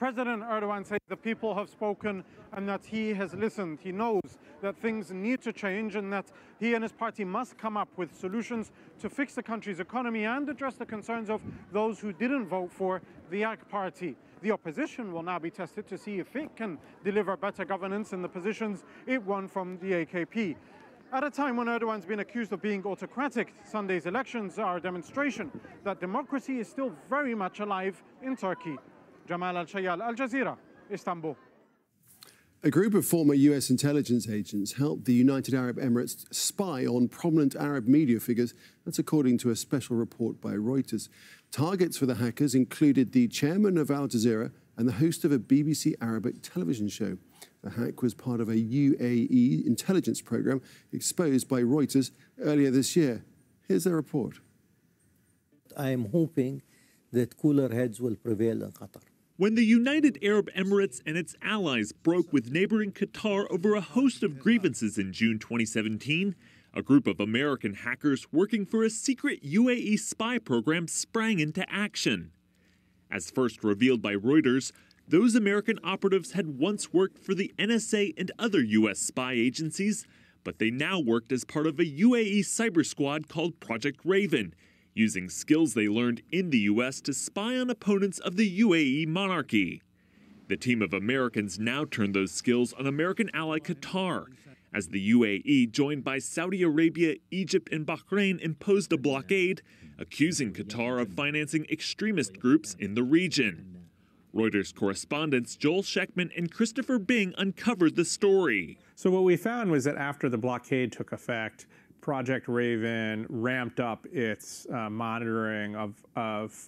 President Erdogan said the people have spoken and that he has listened. He knows that things need to change and that he and his party must come up with solutions to fix the country's economy and address the concerns of those who didn't vote for the AK party. The opposition will now be tested to see if it can deliver better governance in the positions it won from the AKP. At a time when Erdogan's been accused of being autocratic, Sunday's elections are a demonstration that democracy is still very much alive in Turkey. Jamal Al-Shayal, Al Jazeera, Istanbul. A group of former US intelligence agents helped the United Arab Emirates spy on prominent Arab media figures. That's according to a special report by Reuters. Targets for the hackers included the chairman of Al Jazeera and the host of a BBC Arabic television show. The hack was part of a UAE intelligence program exposed by Reuters earlier this year. Here's their report. I am hoping that cooler heads will prevail in Qatar. When the United Arab Emirates and its allies broke with neighboring Qatar over a host of grievances in June 2017, a group of American hackers working for a secret UAE spy program sprang into action. As first revealed by Reuters, those American operatives had once worked for the NSA and other U.S. spy agencies, but they now worked as part of a UAE cyber squad called Project Raven, using skills they learned in the U.S. to spy on opponents of the UAE monarchy. The team of Americans now turned those skills on American ally Qatar, as the UAE, joined by Saudi Arabia, Egypt, and Bahrain, imposed a blockade, accusing Qatar of financing extremist groups in the region. Reuters correspondents Joel Sheckman and Christopher Bing uncovered the story. So what we found was that after the blockade took effect, Project Raven ramped up its monitoring of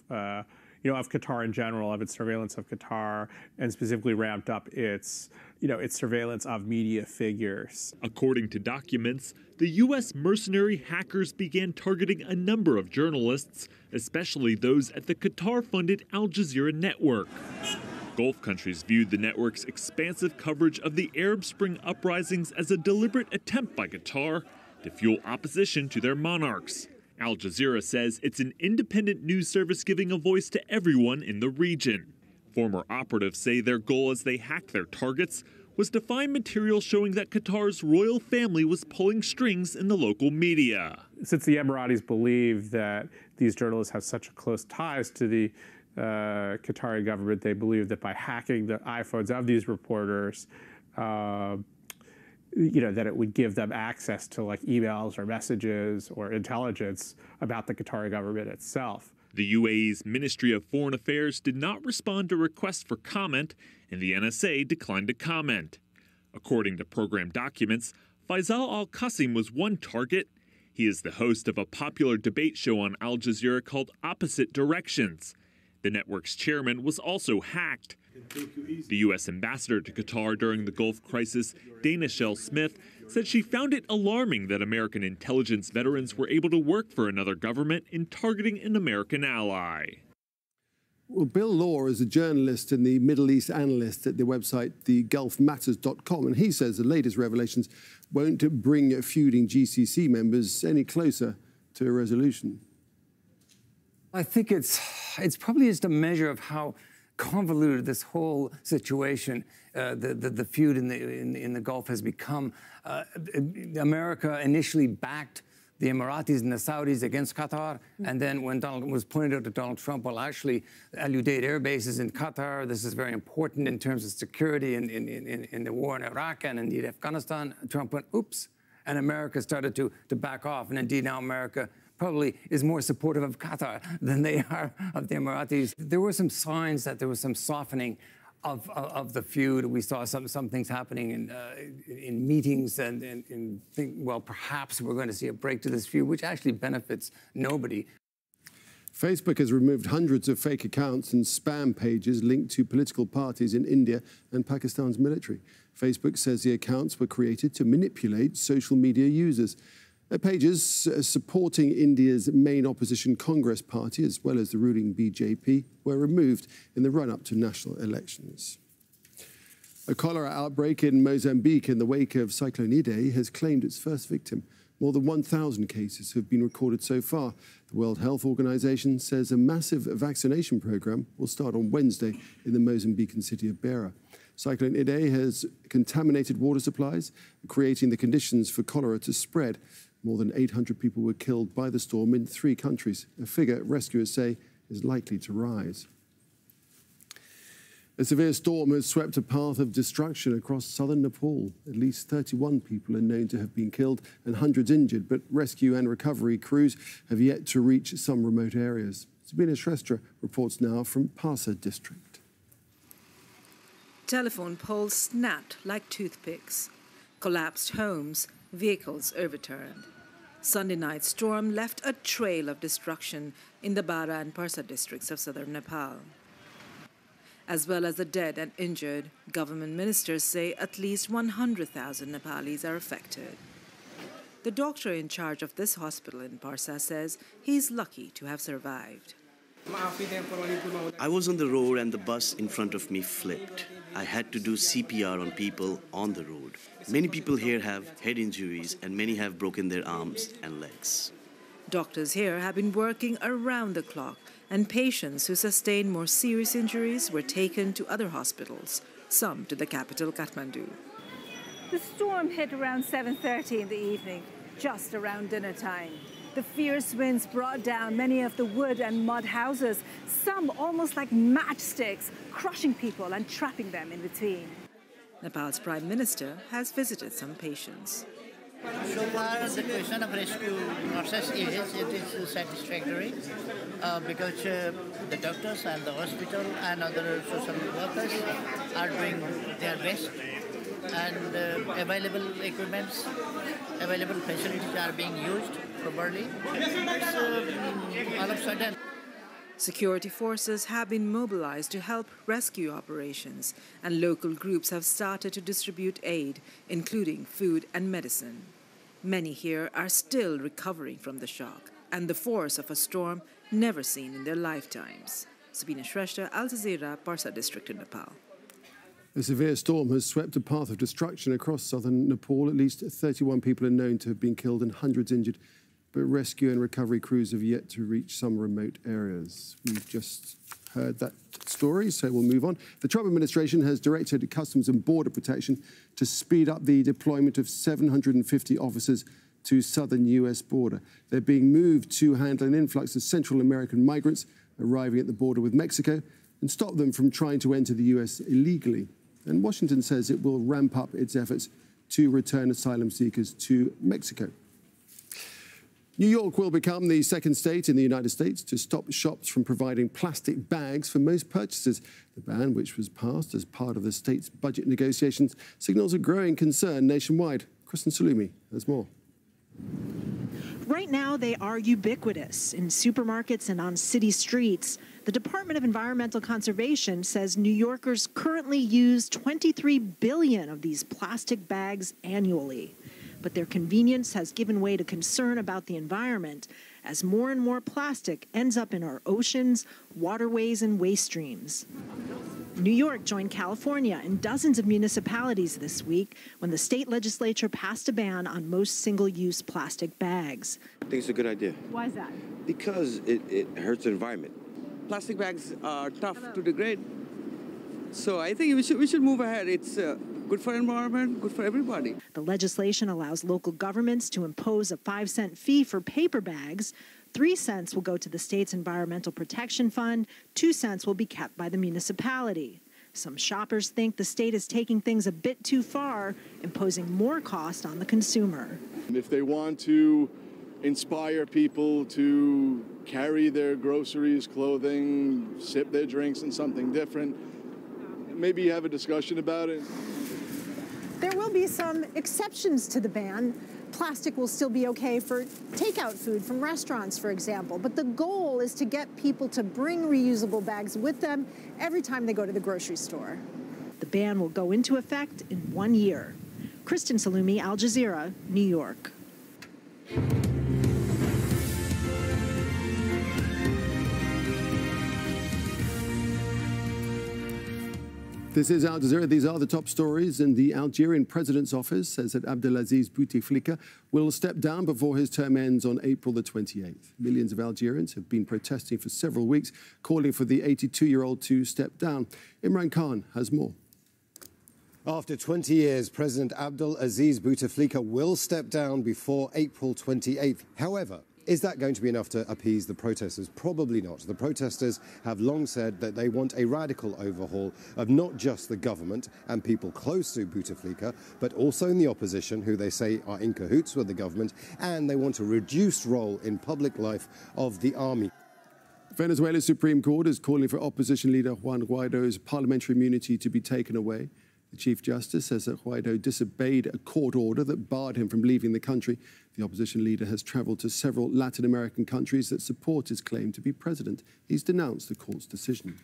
Qatar in general, of its surveillance of Qatar, and specifically ramped up its surveillance of media figures. According to documents, the U.S. mercenary hackers began targeting a number of journalists, especially those at the Qatar-funded Al Jazeera network. Gulf countries viewed the network's expansive coverage of the Arab Spring uprisings as a deliberate attempt by Qatar to fuel opposition to their monarchs. Al Jazeera says it's an independent news service giving a voice to everyone in the region. Former operatives say their goal as they hacked their targets was to find material showing that Qatar's royal family was pulling strings in the local media. Since the Emiratis believe that these journalists have such close ties to the Qatari government, they believe that by hacking the iPhones of these reporters, that it would give them access to like emails or messages or intelligence about the Qatari government itself. The UAE's Ministry of Foreign Affairs did not respond to requests for comment, and the NSA declined to comment. According to program documents, Faisal Al-Qasim was one target. He is the host of a popular debate show on Al Jazeera called Opposite Directions. The network's chairman was also hacked. The U.S. ambassador to Qatar during the Gulf crisis, Dana Shell Smith, said she found it alarming that American intelligence veterans were able to work for another government in targeting an American ally. Well, Bill Law is a journalist and the Middle East analyst at the website thegulfmatters.com, and he says the latest revelations won't bring feuding GCC members any closer to a resolution. I think it's probably just a measure of how convoluted this whole situation, the feud in the Gulf has become. America initially backed the Emiratis and the Saudis against Qatar, and then when Donald was pointed out to Donald Trump, well, actually, Al Udeid air base is in Qatar. This is very important in terms of security in the war in Iraq and indeed Afghanistan. Trump went, oops, and America started to back off, and indeed now America probably is more supportive of Qatar than they are of the Emiratis. There were some signs that there was some softening of the feud. We saw some things happening in meetings and think, well, perhaps we're going to see a break to this feud, which actually benefits nobody. Facebook has removed hundreds of fake accounts and spam pages linked to political parties in India and Pakistan's military. Facebook says the accounts were created to manipulate social media users. Pages supporting India's main opposition Congress party, as well as the ruling BJP, were removed in the run-up to national elections. A cholera outbreak in Mozambique in the wake of Cyclone Idai has claimed its first victim. More than 1,000 cases have been recorded so far. The World Health Organization says a massive vaccination program will start on Wednesday in the Mozambican city of Beira. Cyclone Idai has contaminated water supplies, creating the conditions for cholera to spread. More than 800 people were killed by the storm in 3 countries, a figure rescuers say is likely to rise. A severe storm has swept a path of destruction across southern Nepal. At least 31 people are known to have been killed and hundreds injured, but rescue and recovery crews have yet to reach some remote areas. Sabina Shrestha reports now from Parsa district. Telephone poles snapped like toothpicks. Collapsed homes, vehicles overturned. Sunday night storm left a trail of destruction in the Bara and Parsa districts of southern Nepal. As well as the dead and injured, government ministers say at least 100,000 Nepalis are affected. The doctor in charge of this hospital in Parsa says he's lucky to have survived. I was on the road and the bus in front of me flipped. I had to do CPR on people on the road. Many people here have head injuries and many have broken their arms and legs. Doctors here have been working around the clock, and patients who sustained more serious injuries were taken to other hospitals, some to the capital, Kathmandu. The storm hit around 7:30 in the evening, just around dinner time. The fierce winds brought down many of the wood and mud houses, some almost like matchsticks, crushing people and trapping them in between. Nepal's Prime Minister has visited some patients. So far, the question of rescue process is satisfactory because the doctors and the hospital and other social workers are doing their best, and available equipments, available facilities are being used properly. It's all of a sudden. Security forces have been mobilized to help rescue operations, and local groups have started to distribute aid, including food and medicine. Many here are still recovering from the shock and the force of a storm never seen in their lifetimes. Sabina Shrestha, Al Jazeera, Parsa district in Nepal. A severe storm has swept a path of destruction across southern Nepal. At least 31 people are known to have been killed and hundreds injured, but rescue and recovery crews have yet to reach some remote areas. We've just heard that story, so we'll move on. The Trump administration has directed Customs and Border Protection to speed up the deployment of 750 officers to southern U.S. border. They're being moved to handle an influx of Central American migrants arriving at the border with Mexico and stop them from trying to enter the U.S. illegally. And Washington says it will ramp up its efforts to return asylum seekers to Mexico. New York will become the second state in the United States to stop shops from providing plastic bags for most purchases. The ban, which was passed as part of the state's budget negotiations, signals a growing concern nationwide. Kristen Salumi has more. Right now, they are ubiquitous in supermarkets and on city streets. The Department of Environmental Conservation says New Yorkers currently use 23 billion of these plastic bags annually. But their convenience has given way to concern about the environment as more and more plastic ends up in our oceans, waterways, and waste streams. New York joined California and dozens of municipalities this week when the state legislature passed a ban on most single-use plastic bags. I think it's a good idea. Why is that? Because it hurts the environment. Plastic bags are tough to degrade, so I think we should move ahead. It's good for environment, good for everybody. The legislation allows local governments to impose a 5-cent fee for paper bags. 3 cents will go to the state's Environmental Protection Fund. 2 cents will be kept by the municipality. Some shoppers think the state is taking things a bit too far, imposing more cost on the consumer. If they want to inspire people to carry their groceries, clothing, sip their drinks in something different, maybe have a discussion about it. There will be some exceptions to the ban. Plastic will still be okay for takeout food from restaurants, for example. But the goal is to get people to bring reusable bags with them every time they go to the grocery store. The ban will go into effect in 1 year. Kristen Salumi, Al Jazeera, New York. This is Al Jazeera. These are the top stories. And the Algerian president's office says that Abdelaziz Bouteflika will step down before his term ends on April the 28th. Millions of Algerians have been protesting for several weeks, calling for the 82-year-old to step down. Imran Khan has more. After 20 years, President Abdelaziz Bouteflika will step down before April 28th. However, is that going to be enough to appease the protesters? Probably not. The protesters have long said that they want a radical overhaul of not just the government and people close to Bouteflika, but also in the opposition, who they say are in cahoots with the government, and they want a reduced role in public life of the army. Venezuela's Supreme Court is calling for opposition leader Juan Guaido's parliamentary immunity to be taken away. The Chief Justice says that Guaido disobeyed a court order that barred him from leaving the country. The opposition leader has travelled to several Latin American countries that support his claim to be president. He's denounced the court's decision.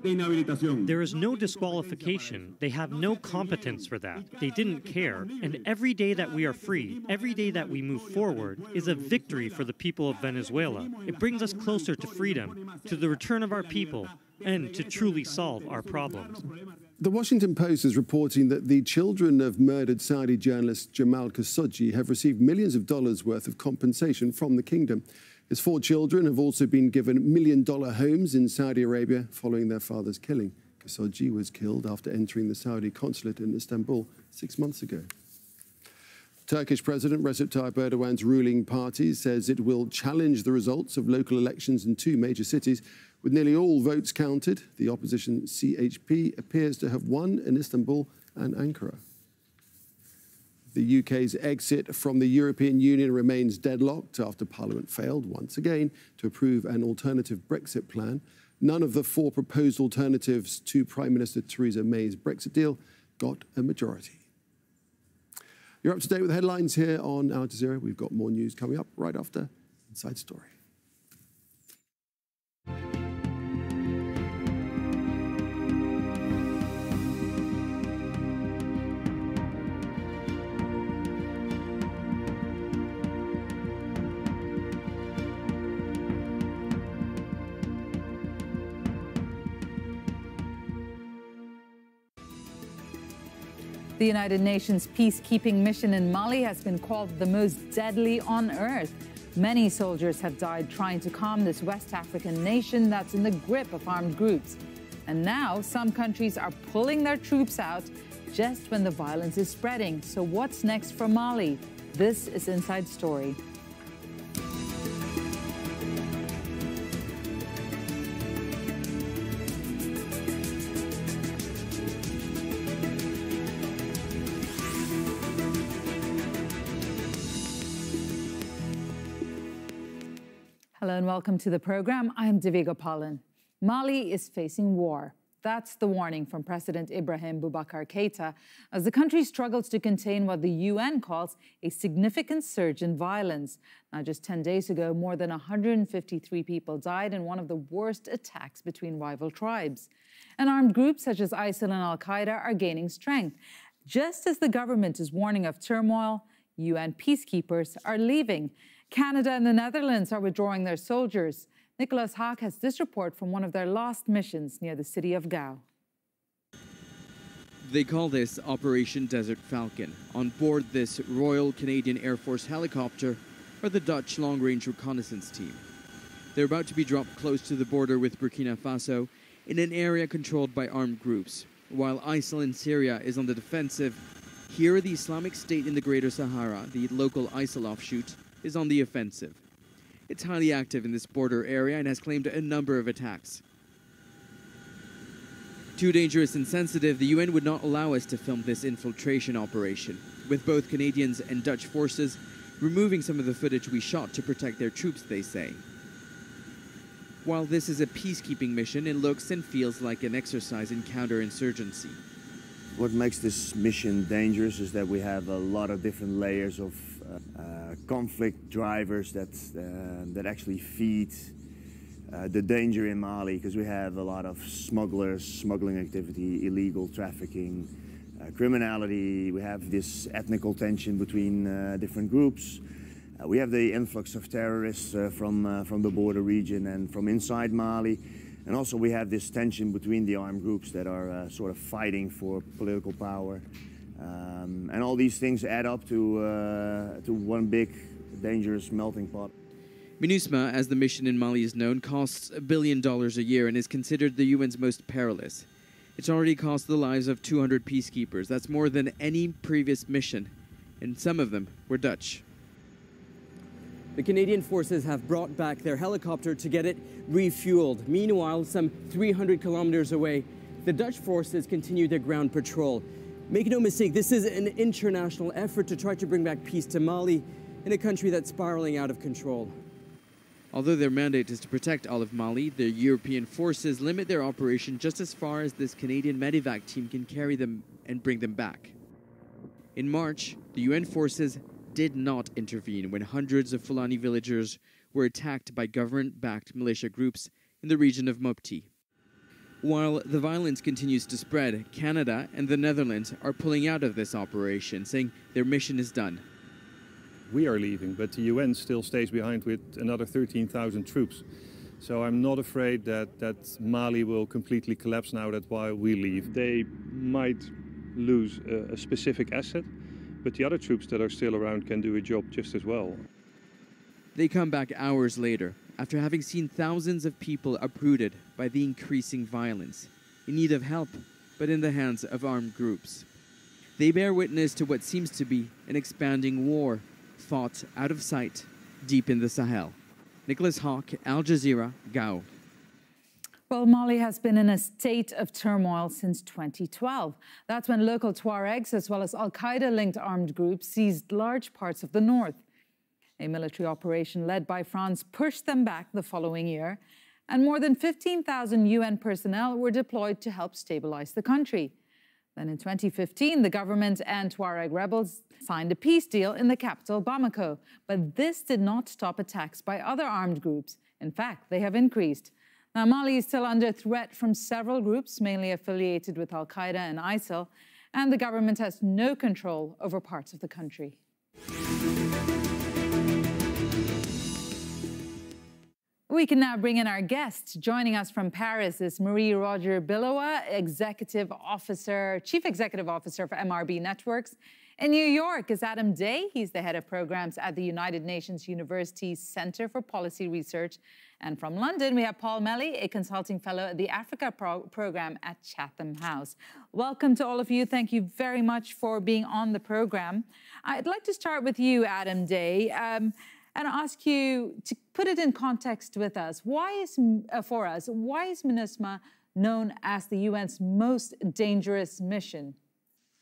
There is no disqualification. They have no competence for that. They didn't care. And every day that we are free, every day that we move forward, is a victory for the people of Venezuela. It brings us closer to freedom, to the return of our people, and to truly solve our problems. The Washington Post is reporting that the children of murdered Saudi journalist Jamal Khashoggi have received millions of dollars worth of compensation from the kingdom. His 4 children have also been given million-dollar homes in Saudi Arabia following their father's killing. Khashoggi was killed after entering the Saudi consulate in Istanbul 6 months ago. Turkish President Recep Tayyip Erdogan's ruling party says it will challenge the results of local elections in 2 major cities. With nearly all votes counted, the opposition CHP appears to have won in Istanbul and Ankara. The UK's exit from the European Union remains deadlocked after Parliament failed once again to approve an alternative Brexit plan. None of the 4 proposed alternatives to Prime Minister Theresa May's Brexit deal got a majority. You're up to date with the headlines here on Al Jazeera. We've got more news coming up right after Inside Story. The United Nations peacekeeping mission in Mali has been called the most deadly on earth. Many soldiers have died trying to calm this West African nation that's in the grip of armed groups. And now some countries are pulling their troops out just when the violence is spreading. So what's next for Mali? This is Inside Story. Hello and welcome to the program. I'm Divya Gopalan. Mali is facing war. That's the warning from President Ibrahim Boubacar Keïta as the country struggles to contain what the UN calls a significant surge in violence. Now, just 10 days ago, more than 153 people died in one of the worst attacks between rival tribes. And armed groups such as ISIL and Al-Qaeda are gaining strength. Just as the government is warning of turmoil, UN peacekeepers are leaving. Canada and the Netherlands are withdrawing their soldiers. Nicholas Haak has this report from one of their last missions near the city of Gao. They call this Operation Desert Falcon. On board this Royal Canadian Air Force helicopter are the Dutch long-range reconnaissance team. They're about to be dropped close to the border with Burkina Faso in an area controlled by armed groups. While ISIL in Syria is on the defensive, here the Islamic State in the Greater Sahara, the local ISIL offshoot, is on the offensive. It's highly active in this border area and has claimed a number of attacks. Too dangerous and sensitive, the UN would not allow us to film this infiltration operation, with both Canadians and Dutch forces removing some of the footage we shot to protect their troops, they say. While this is a peacekeeping mission, it looks and feels like an exercise in counterinsurgency. What makes this mission dangerous is that we have a lot of different layers of conflict drivers that actually feed the danger in Mali, because we have a lot of smugglers, smuggling activity, illegal trafficking, criminality. We have this ethnical tension between different groups. We have the influx of terrorists from the border region and from inside Mali. And also we have this tension between the armed groups that are sort of fighting for political power. And all these things add up to one big, dangerous melting pot. MINUSMA, as the mission in Mali is known, costs $1 billion a year and is considered the UN's most perilous. It's already cost the lives of 200 peacekeepers. That's more than any previous mission, and some of them were Dutch. The Canadian forces have brought back their helicopter to get it refueled. Meanwhile, some 300 kilometers away, the Dutch forces continue their ground patrol. Make no mistake, this is an international effort to try to bring back peace to Mali, in a country that's spiraling out of control. Although their mandate is to protect all of Mali, the European forces limit their operation just as far as this Canadian medevac team can carry them and bring them back. In March, the UN forces did not intervene when hundreds of Fulani villagers were attacked by government-backed militia groups in the region of Mopti. While the violence continues to spread, Canada and the Netherlands are pulling out of this operation, saying their mission is done. We are leaving, but the UN still stays behind with another 13,000 troops. So I'm not afraid that Mali will completely collapse now that while we leave. They might lose a specific asset, but the other troops that are still around can do a job just as well. They come back hours later, after having seen thousands of people uprooted by the increasing violence, in need of help, but in the hands of armed groups. They bear witness to what seems to be an expanding war, fought out of sight, deep in the Sahel. Nicholas Hawk, Al Jazeera, Gao. Well, Mali has been in a state of turmoil since 2012. That's when local Tuaregs, as well as al-Qaeda-linked armed groups, seized large parts of the north. A military operation led by France pushed them back the following year, and more than 15,000 UN personnel were deployed to help stabilize the country. Then in 2015, the government and Tuareg rebels signed a peace deal in the capital, Bamako. But this did not stop attacks by other armed groups. In fact, they have increased. Now, Mali is still under threat from several groups, mainly affiliated with al-Qaeda and ISIL, and the government has no control over parts of the country. We can now bring in our guest. Joining us from Paris is Marie-Roger Bilowa, Chief Executive Officer for MRB Networks. In New York is Adam Day. He's the head of programs at the United Nations University Center for Policy Research. And from London, we have Paul Melly, a consulting fellow at the Africa program at Chatham House. Welcome to all of you. Thank you very much for being on the program. I'd like to start with you, Adam Day, and ask you to put it in context with us. Why is MINUSMA known as the UN's most dangerous mission?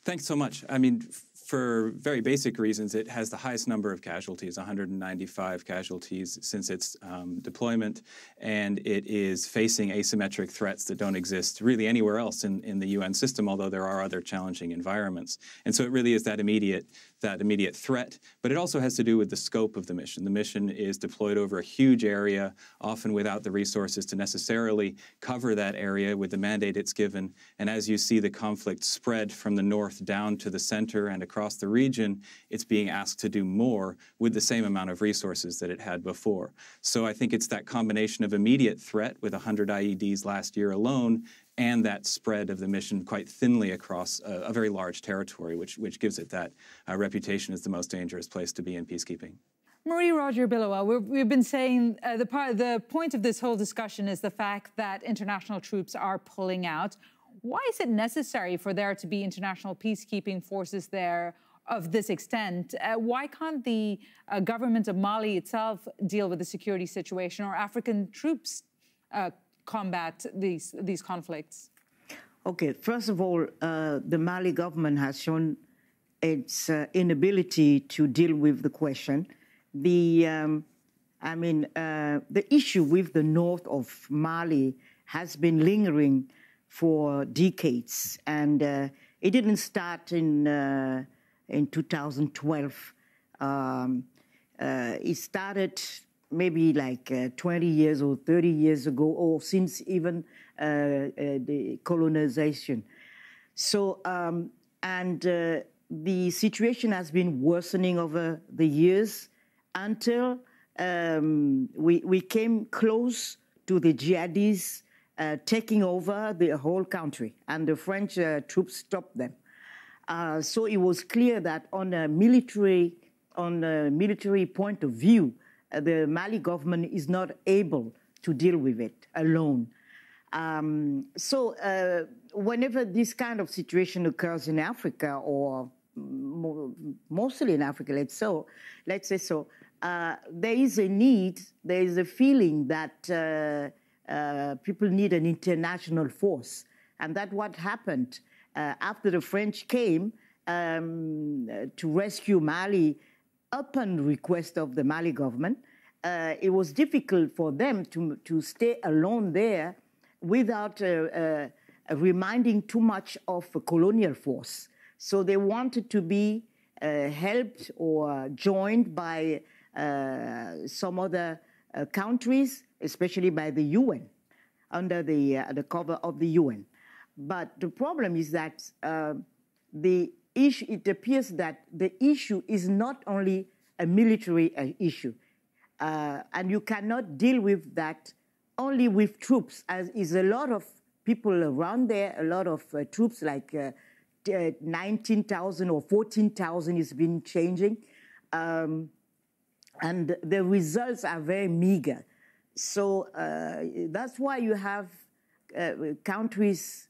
Thanks so much. I mean, for very basic reasons, it has the highest number of casualties, 195 casualties since its deployment, and it is facing asymmetric threats that don't exist really anywhere else in the UN system, although there are other challenging environments. And so it really is that immediate threat, but it also has to do with the scope of the mission. The mission is deployed over a huge area, often without the resources to necessarily cover that area with the mandate it's given. And as you see the conflict spread from the north down to the center and across the region, it's being asked to do more with the same amount of resources that it had before. So I think it's that combination of immediate threat with 100 IEDs last year alone and that spread of the mission quite thinly across a very large territory, which gives it that reputation as the most dangerous place to be in peacekeeping. Marie-Roger Bilowa, we've been saying the point of this whole discussion is the fact that international troops are pulling out. Why is it necessary for there to be international peacekeeping forces there of this extent? Why can't the government of Mali itself deal with the security situation, or African troops combat these conflicts? Okay, first of all, the Mali government has shown its inability to deal with the question. The issue with the north of Mali has been lingering for decades, and it didn't start in 2012. It started maybe like 20 years or 30 years ago, or since even the colonization. So, the situation has been worsening over the years until we came close to the jihadists taking over the whole country, and the French troops stopped them. So it was clear that on a military point of view, the Mali government is not able to deal with it alone. So whenever this kind of situation occurs in Africa, or mostly in Africa, let's say so, there is a need, there is a feeling that people need an international force. And that's what happened after the French came to rescue Mali upon request of the Mali government. It was difficult for them to stay alone there without reminding too much of a colonial force. So they wanted to be helped or joined by some other countries, especially by the UN, under the cover of the UN. But the problem is that it appears that the issue is not only a military issue, and you cannot deal with that only with troops, as is a lot of people around there, a lot of troops, like 19,000 or 14,000 has been changing. And the results are very meager. So that's why you have countries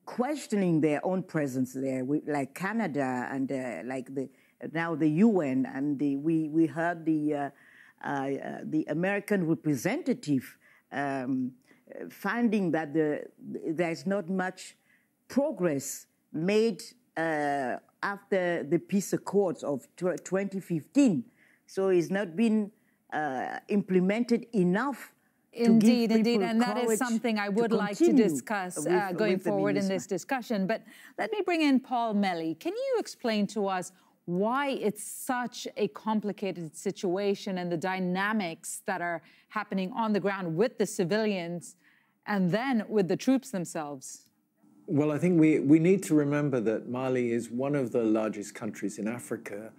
questioning their own presence there, like Canada and now the UN. And we heard the American representative finding that there's not much progress made after the peace accords of 2015. So it's not been implemented enough. Indeed, and that is something I would like to discuss going forward in this discussion. But let me bring in Paul Melly. Can you explain to us why it's such a complicated situation and the dynamics that are happening on the ground with the civilians and then with the troops themselves? Well, I think we need to remember that Mali is one of the largest countries in Africa,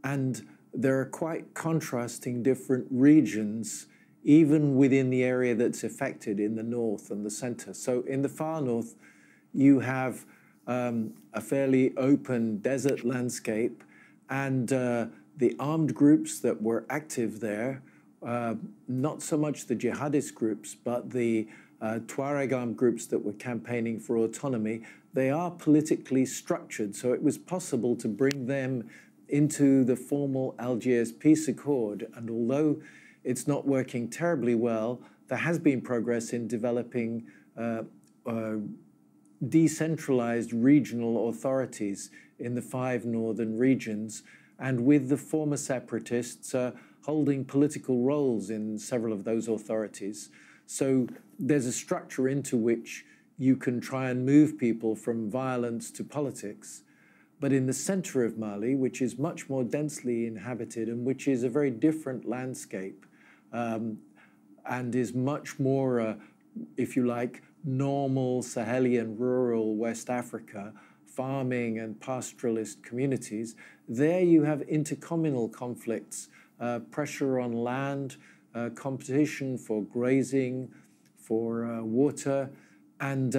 and there are quite contrasting different regions, even within the area that's affected in the north and the center. So in the far north, you have a fairly open desert landscape, and the armed groups that were active there, not so much the jihadist groups, but the Tuareg armed groups that were campaigning for autonomy, they are politically structured. So it was possible to bring them into the formal Algiers peace accord. And although it's not working terribly well, there has been progress in developing decentralized regional authorities in the 5 northern regions, and with the former separatists holding political roles in several of those authorities. So there's a structure into which you can try and move people from violence to politics. But in the center of Mali, which is much more densely inhabited and which is a very different landscape, and is much more, if you like, normal Sahelian rural West Africa, farming and pastoralist communities, there you have intercommunal conflicts, pressure on land, competition for grazing, for water, and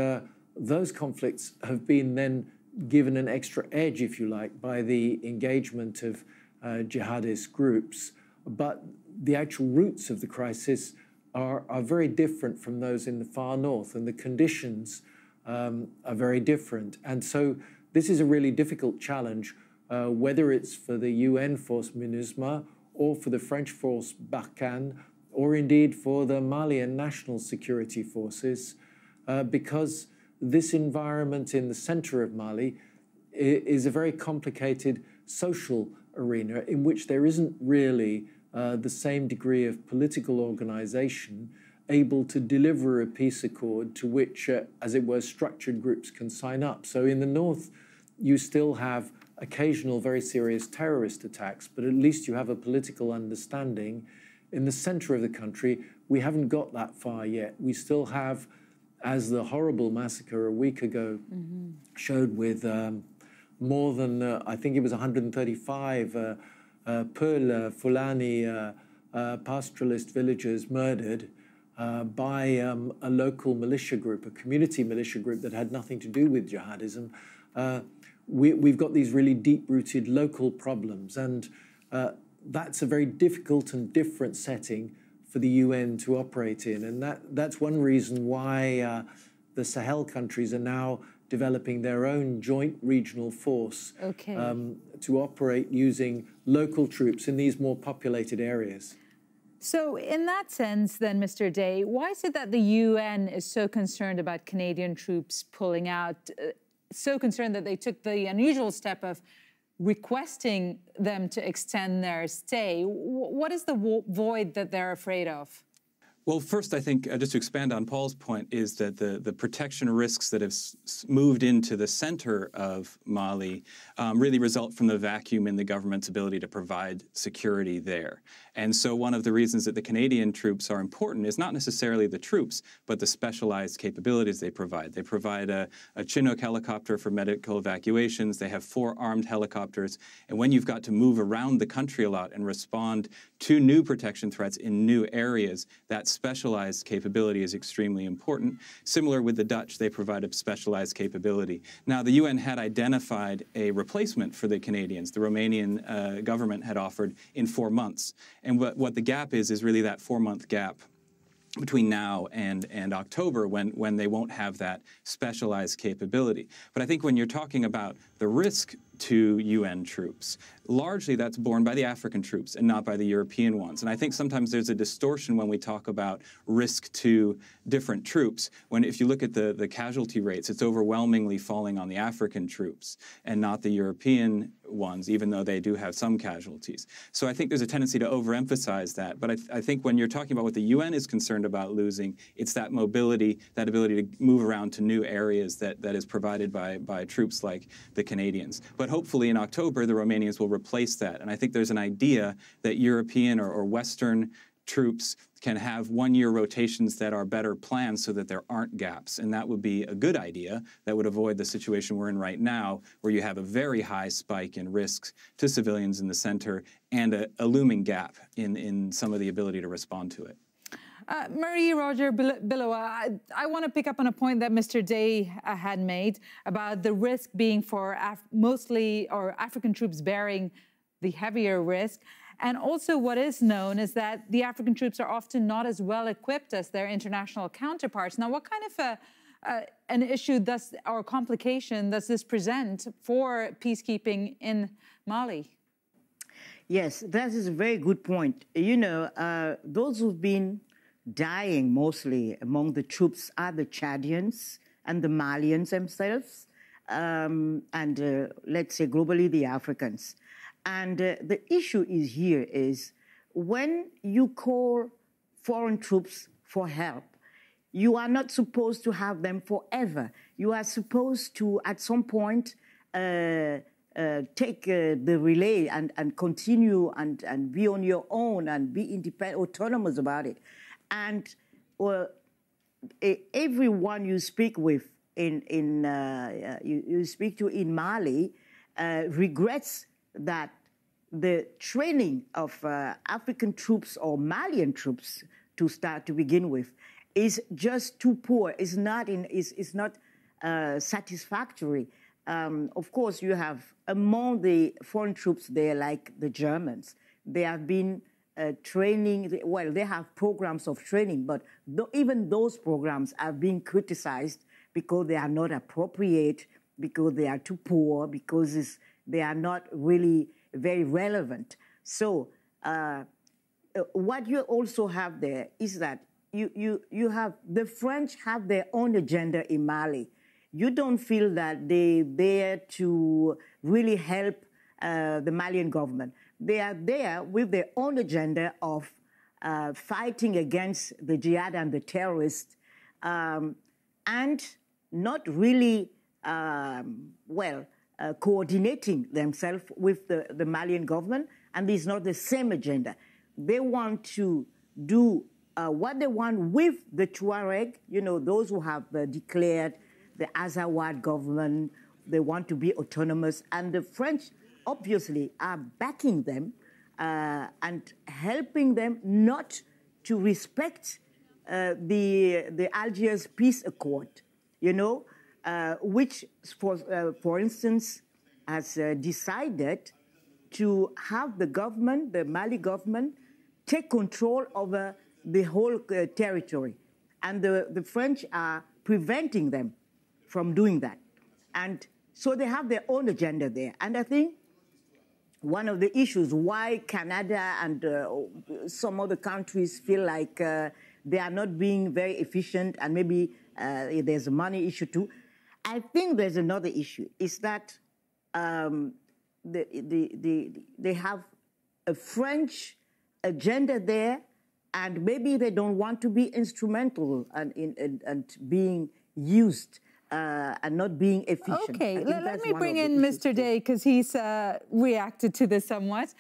those conflicts have been then given an extra edge, if you like, by the engagement of jihadist groups. But the actual roots of the crisis are very different from those in the far north, and the conditions are very different. And so this is a really difficult challenge, whether it's for the UN force MINUSMA or for the French force Barkhane, or indeed for the Malian national security forces, because this environment in the center of Mali is a very complicated social arena in which there isn't really the same degree of political organization able to deliver a peace accord to which, as it were, structured groups can sign up. So in the north, you still have occasional very serious terrorist attacks, but at least you have a political understanding. In the center of the country, we haven't got that far yet. We still have, as the horrible massacre a week ago showed, with more than, I think it was 135 Peul Fulani pastoralist villagers murdered. by a local militia group, a community militia group that had nothing to do with jihadism. We've got these really deep-rooted local problems, and that's a very difficult and different setting for the UN to operate in, and that's one reason why the Sahel countries are now developing their own joint regional force to operate using local troops in these more populated areas. So in that sense, then, Mr. Day, why is it that the UN is so concerned about Canadian troops pulling out, so concerned that they took the unusual step of requesting them to extend their stay? What is the void that they're afraid of? Well, first, I think, just to expand on Paul's point, is that the protection risks that have moved into the center of Mali really result from the vacuum in the government's ability to provide security there. And so one of the reasons that the Canadian troops are important is not necessarily the troops, but the specialized capabilities they provide. They provide a Chinook helicopter for medical evacuations. They have 4 armed helicopters. And when you've got to move around the country a lot and respond to new protection threats in new areas, that's specialized capability is extremely important. Similar with the Dutch, they provide a specialized capability. Now, the UN had identified a replacement for the Canadians. The Romanian government had offered in 4 months. And what the gap is really that 4-month gap between now and October when they won't have that specialized capability. But I think when you're talking about the risk to UN troops, largely that's borne by the African troops and not by the European ones. And I think sometimes there's a distortion when we talk about risk to different troops. When if you look at the casualty rates, it's overwhelmingly falling on the African troops and not the European ones, even though they do have some casualties. So I think there's a tendency to overemphasize that. But I think when you're talking about what the UN is concerned about losing, it's that mobility, that ability to move around to new areas that is provided by troops like the Canadians. But hopefully in October, the Romanians will replace that. And I think there's an idea that European or Western troops can have 1-year rotations that are better planned so that there aren't gaps. And that would be a good idea that would avoid the situation we're in right now, where you have a very high spike in risks to civilians in the center and a looming gap in some of the ability to respond to it. Marie-Roger Bilowa, I want to pick up on a point that Mr. Day had made about the risk being for African troops bearing the heavier risk. And also what is known is that the African troops are often not as well equipped as their international counterparts. Now, what kind of an issue or complication does this present for peacekeeping in Mali? Yes, that is a very good point. You know, those who've been dying mostly among the troops are the Chadians and the Malians themselves, and let's say globally the Africans. And the issue here is when you call foreign troops for help, you are not supposed to have them forever. You are supposed to, at some point, take the relay and continue and be on your own and be independent, autonomous about it. And everyone you speak with you speak to in Mali regrets that the training of African troops or Malian troops to begin with is just too poor. It's not satisfactory. Of course, you have among the foreign troops there, like the Germans, they have been training, well, they have programs of training, but even those programs are being criticized because they are not appropriate, because they are too poor, because they are not really very relevant. So what you also have there is that you have, the French have their own agenda in Mali. You don't feel that they're there to really help the Malian government. They are there with their own agenda of fighting against the jihad and the terrorists, and not really, coordinating themselves with the Malian government, and it's not the same agenda. They want to do what they want with the Tuareg, you know, those who have declared the Azawad government. They want to be autonomous, and the French obviously are backing them and helping them not to respect the Algiers Peace Accord, you know, which, for instance, has decided to have the government, the Mali government, take control over the whole territory. And the French are preventing them from doing that. And so they have their own agenda there. And I think one of the issues why Canada and some other countries feel like they are not being very efficient, and maybe there's a money issue too. I think there's another issue, is that they have a French agenda there, and maybe they don't want to be instrumental and being used and not being efficient. Okay, let me bring in Mr. Day, because he's reacted to this somewhat.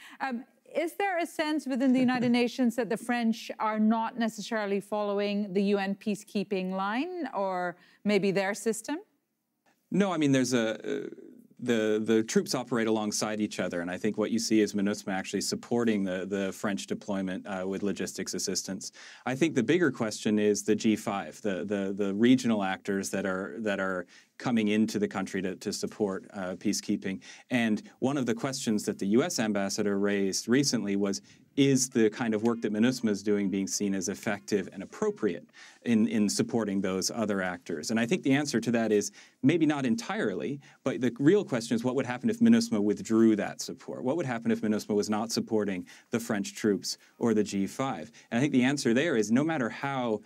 Is there a sense within the United Nations that the French are not necessarily following the UN peacekeeping line, or maybe their system? No, I mean, there's the troops operate alongside each other, and I think what you see is MINUSMA actually supporting the French deployment with logistics assistance. I think the bigger question is the G5, the regional actors that are coming into the country to support peacekeeping. And one of the questions that the U.S. ambassador raised recently was, is the kind of work that MINUSMA is doing being seen as effective and appropriate in supporting those other actors? And I think the answer to that is maybe not entirely, but the real question is what would happen if MINUSMA withdrew that support? What would happen if MINUSMA was not supporting the French troops or the G5? And I think the answer there is no matter how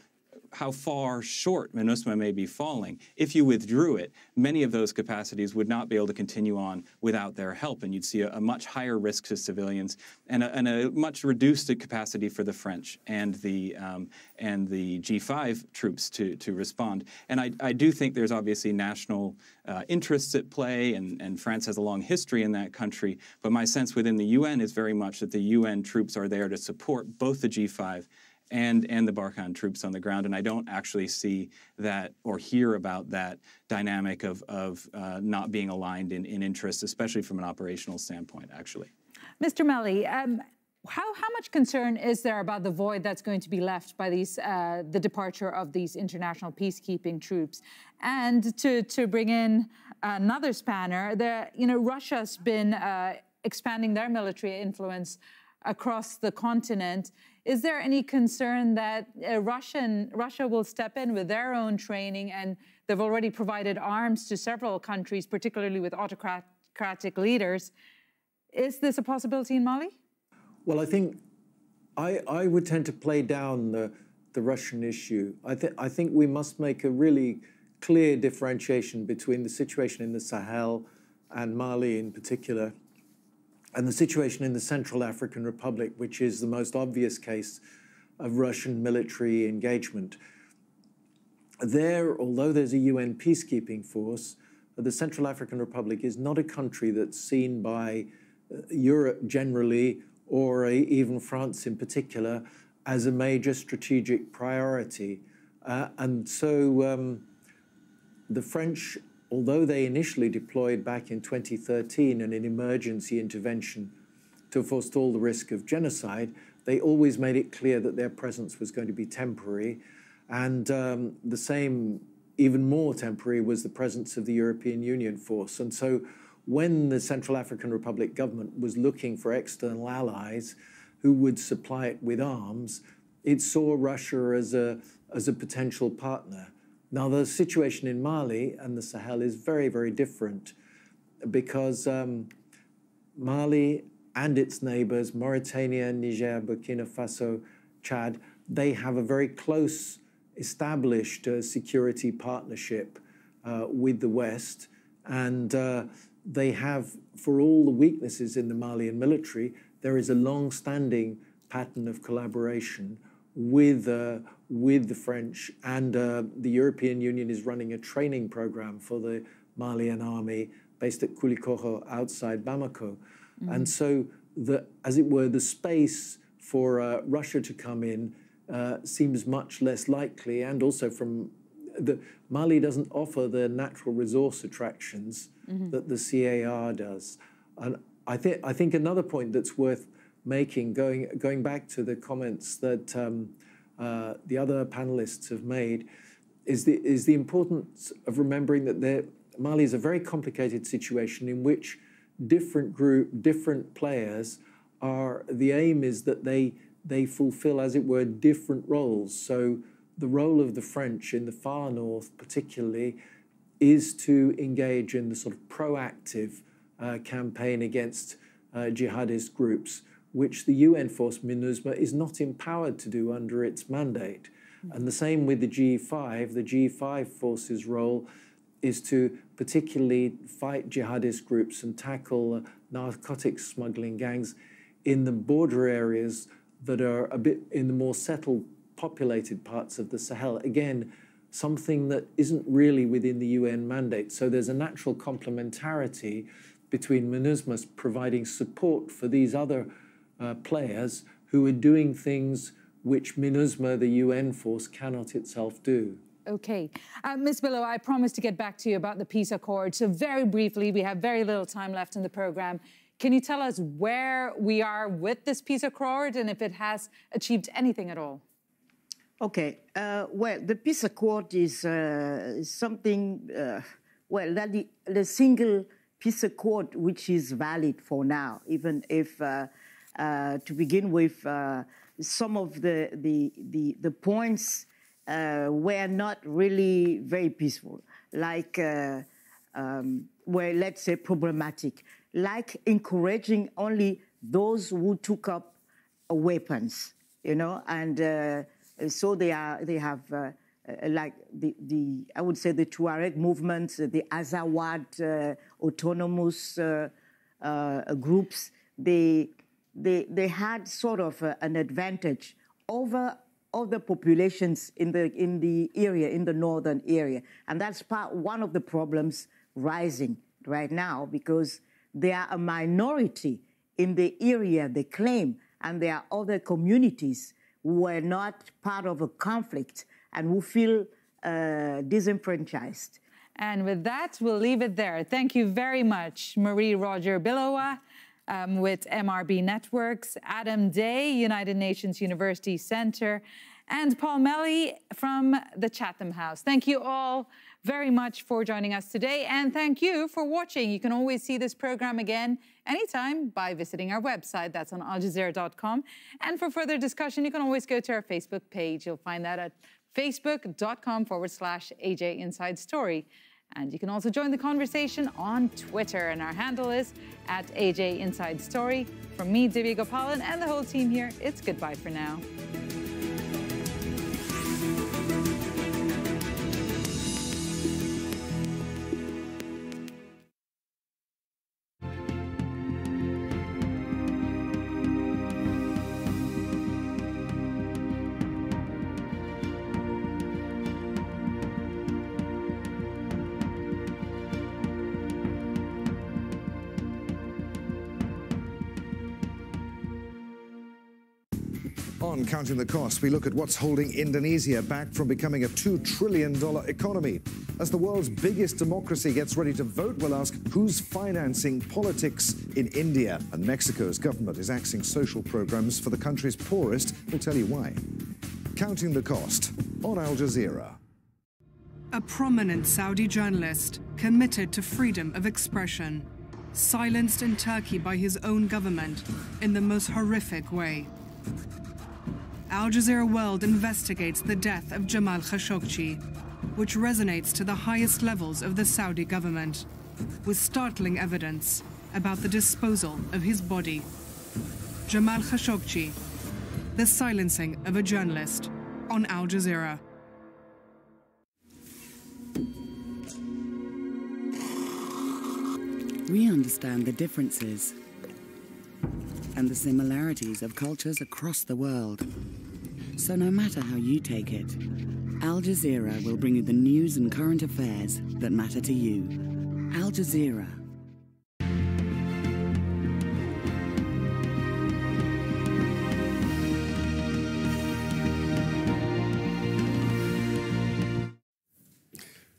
far short MINUSMA may be falling, if you withdrew it, many of those capacities would not be able to continue on without their help, and you'd see a much higher risk to civilians and a much reduced capacity for the French and the G5 troops to respond. And I do think there's obviously national interests at play, and France has a long history in that country, but my sense within the UN is very much that the UN troops are there to support both the G5 and the Barkhane troops on the ground, and I don't actually see that or hear about that dynamic of not being aligned in interests, especially from an operational standpoint, actually. Mr. Malley, how much concern is there about the void that's going to be left by these the departure of these international peacekeeping troops? And to bring in another spanner, Russia's been expanding their military influence across the continent. Is there any concern that Russia will step in with their own training, and they've already provided arms to several countries, particularly with autocratic leaders? Is this a possibility in Mali? Well, I think I would tend to play down the Russian issue. I think we must make a really clear differentiation between the situation in the Sahel and Mali in particular, and the situation in the Central African Republic, which is the most obvious case of Russian military engagement. There, although there's a UN peacekeeping force, the Central African Republic is not a country that's seen by Europe generally, or even France in particular, as a major strategic priority. And so the French, although they initially deployed back in 2013 an emergency intervention to forestall the risk of genocide, they always made it clear that their presence was going to be temporary. And the same, even more temporary, was the presence of the European Union force. And so when the Central African Republic government was looking for external allies who would supply it with arms, it saw Russia as a potential partner. Now, the situation in Mali and the Sahel is very, very different, because Mali and its neighbors, Mauritania, Niger, Burkina Faso, Chad, they have a very close established security partnership with the West. And they have, for all the weaknesses in the Malian military, there is a long-standing pattern of collaboration with the French, and the European Union is running a training program for the Malian army based at Koulikoro outside Bamako. And so, as it were, the space for Russia to come in seems much less likely, and also from Mali doesn't offer the natural resource attractions that the CAR does. And I think another point that's worth making, going back to the comments that the other panelists have made is the importance of remembering that Mali is a very complicated situation in which different players are, the aim is that they fulfill, as it were, different roles. So the role of the French in the far north particularly is to engage in the sort of proactive campaign against jihadist groups, which the UN force MINUSMA is not empowered to do under its mandate. And the same with the G5. The G5 force's role is to particularly fight jihadist groups and tackle narcotics smuggling gangs in the border areas that are a bit in the more settled, populated parts of the Sahel. Again, something that isn't really within the UN mandate. So there's a natural complementarity between MINUSMA providing support for these other players who are doing things which MINUSMA, the UN force, cannot itself do. Okay. Ms. Billow, I promised to get back to you about the peace accord. So very briefly, we have very little time left in the program. Can you tell us where we are with this peace accord and if it has achieved anything at all? Okay. Well, the peace accord is something, that the single peace accord which is valid for now, even if, to begin with, some of the points were not really very peaceful, like, let's say problematic, like encouraging only those who took up weapons, and so they have like I would say the Tuareg movement, the Azawad autonomous groups, they had sort of an advantage over other populations in the area, in the northern area. And that's one of the problems rising right now, because they are a minority in the area they claim, and there are other communities who were not part of a conflict and who feel disenfranchised. And with that, we'll leave it there. Thank you very much, Marie Roger Billow with MRB Networks, Adam Day, United Nations University Center, and Paul Melly from the Chatham House. Thank you all very much for joining us today, and thank you for watching. You can always see this program again anytime by visiting our website. That's on aljazeera.com. And for further discussion, you can always go to our Facebook page. You'll find that at facebook.com/AJ Inside Story. And you can also join the conversation on Twitter, and our handle is @AJ Inside Story. From me, Divya Gopalan, and the whole team here, it's goodbye for now. On Counting the Cost, we look at what's holding Indonesia back from becoming a $2 trillion economy. As the world's biggest democracy gets ready to vote, we'll ask who's financing politics in India. And Mexico's government is axing social programs for the country's poorest. We'll tell you why. Counting the Cost on Al Jazeera. A prominent Saudi journalist committed to freedom of expression, silenced in Turkey by his own government in the most horrific way. Al Jazeera World investigates the death of Jamal Khashoggi, which resonates to the highest levels of the Saudi government, with startling evidence about the disposal of his body. Jamal Khashoggi, the silencing of a journalist, on Al Jazeera. We understand the differences and the similarities of cultures across the world. So no matter how you take it, Al Jazeera will bring you the news and current affairs that matter to you. Al Jazeera.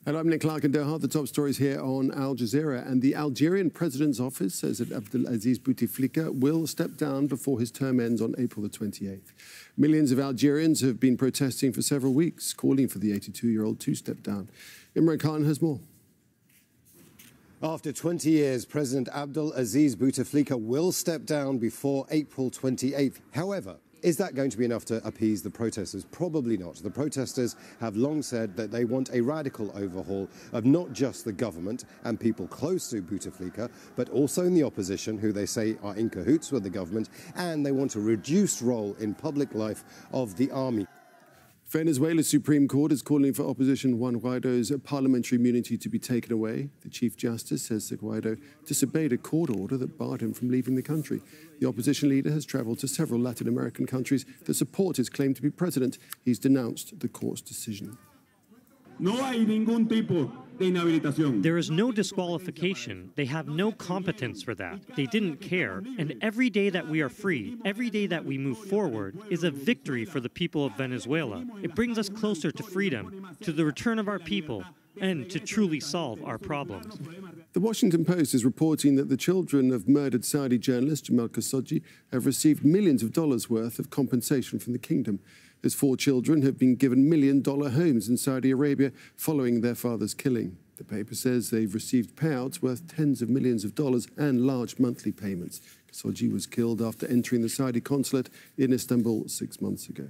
Hello, I'm Nick Clark in Doha. The top stories here on Al Jazeera. And the Algerian president's office says that Abdelaziz Bouteflika will step down before his term ends on April the 28th. Millions of Algerians have been protesting for several weeks, calling for the 82-year-old to step down. Imran Khan has more. After 20 years, President Abdelaziz Bouteflika will step down before April 28th. However, is that going to be enough to appease the protesters? Probably not. The protesters have long said that they want a radical overhaul of not just the government and people close to Bouteflika, but also in the opposition, who they say are in cahoots with the government, and they want a reduced role in public life of the army. Venezuela's Supreme Court is calling for opposition Juan Guaido's parliamentary immunity to be taken away. The Chief Justice says that Guaido disobeyed a court order that barred him from leaving the country. The opposition leader has travelled to several Latin American countries that support his claim to be president. He's denounced the court's decision. There is no disqualification. They have no competence for that. They didn't care. And every day that we are free, every day that we move forward, is a victory for the people of Venezuela. It brings us closer to freedom, to the return of our people, and to truly solve our problems. The Washington Post is reporting that the children of murdered Saudi journalist Jamal Khashoggi have received millions of dollars worth of compensation from the kingdom. His 4 children have been given million-dollar homes in Saudi Arabia following their father's killing. The paper says they've received payouts worth tens of millions of dollars and large monthly payments. Khashoggi was killed after entering the Saudi consulate in Istanbul 6 months ago.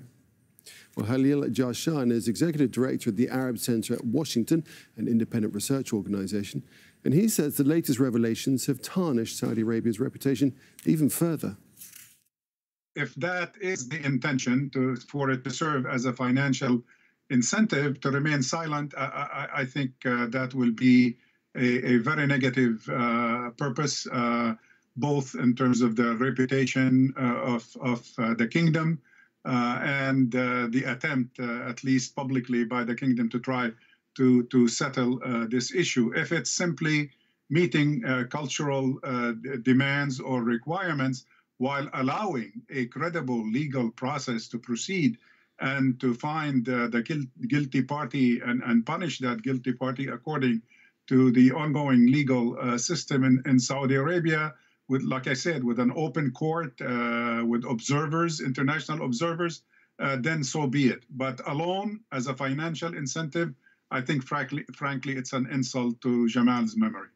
Well, Halil Jarshan is executive director at the Arab Center at Washington, an independent research organization, and he says the latest revelations have tarnished Saudi Arabia's reputation even further. If that is the intention, for it to serve as a financial incentive to remain silent, I think that will be a very negative purpose, both in terms of the reputation of the kingdom and the attempt, at least publicly, by the kingdom to try to settle this issue. If it's simply meeting cultural demands or requirements, while allowing a credible legal process to proceed and to find the guilty party and punish that guilty party according to the ongoing legal system in Saudi Arabia, with, like I said, with an open court, with observers, international observers, then so be it. But alone, as a financial incentive, I think, frankly, it's an insult to Jamal's memory.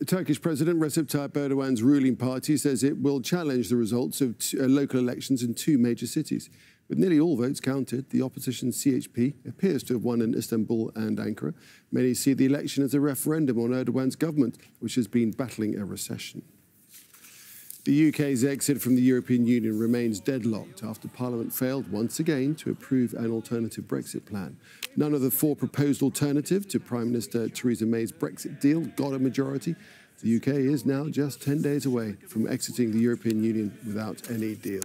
Turkish President Recep Tayyip Erdogan's ruling party says it will challenge the results of local elections in 2 major cities. With nearly all votes counted, the opposition CHP appears to have won in Istanbul and Ankara. Many see the election as a referendum on Erdogan's government, which has been battling a recession. The UK's exit from the European Union remains deadlocked after Parliament failed once again to approve an alternative Brexit plan. None of the 4 proposed alternatives to Prime Minister Theresa May's Brexit deal got a majority. The UK is now just 10 days away from exiting the European Union without any deal.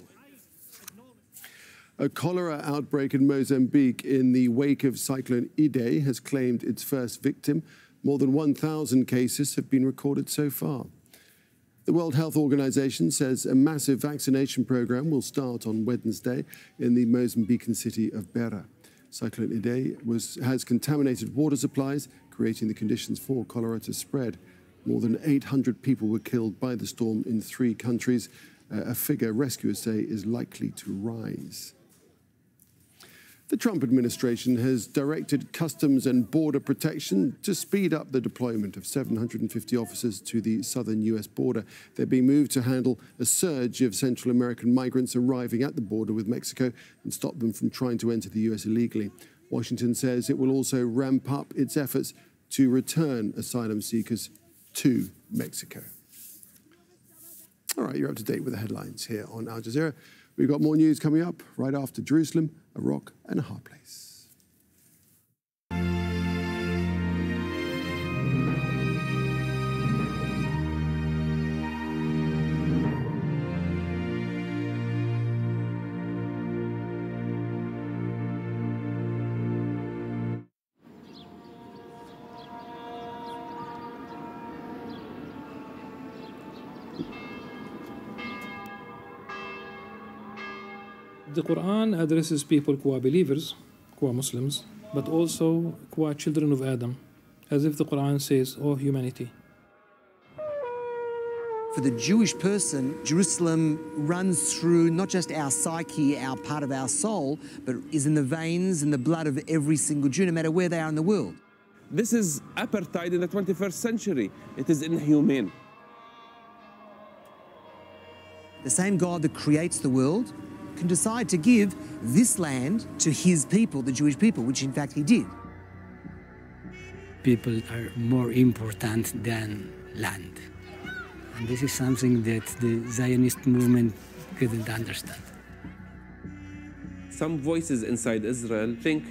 A cholera outbreak in Mozambique in the wake of Cyclone Idai has claimed its first victim. More than 1,000 cases have been recorded so far. The World Health Organization says a massive vaccination program will start on Wednesday in the Mozambican city of Beira. Cyclone Idai has contaminated water supplies, creating the conditions for cholera to spread. More than 800 people were killed by the storm in 3 countries, a figure rescuers say is likely to rise. The Trump administration has directed Customs and Border Protection to speed up the deployment of 750 officers to the southern U.S. border. They're being moved to handle a surge of Central American migrants arriving at the border with Mexico and stop them from trying to enter the U.S. illegally. Washington says it will also ramp up its efforts to return asylum seekers to Mexico. All right, you're up to date with the headlines here on Al Jazeera. We've got more news coming up right after Jerusalem, a rock and a hard place. The Quran addresses people who are believers, who are Muslims, but also qua children of Adam, as if the Quran says, "O humanity." For the Jewish person, Jerusalem runs through not just our psyche, our part of our soul, but is in the veins and the blood of every single Jew, no matter where they are in the world. This is apartheid in the 21st century. It is inhumane. The same God that creates the world can decide to give this land to his people, the Jewish people, which in fact he did. People are more important than land. And this is something that the Zionist movement couldn't understand. Some voices inside Israel think,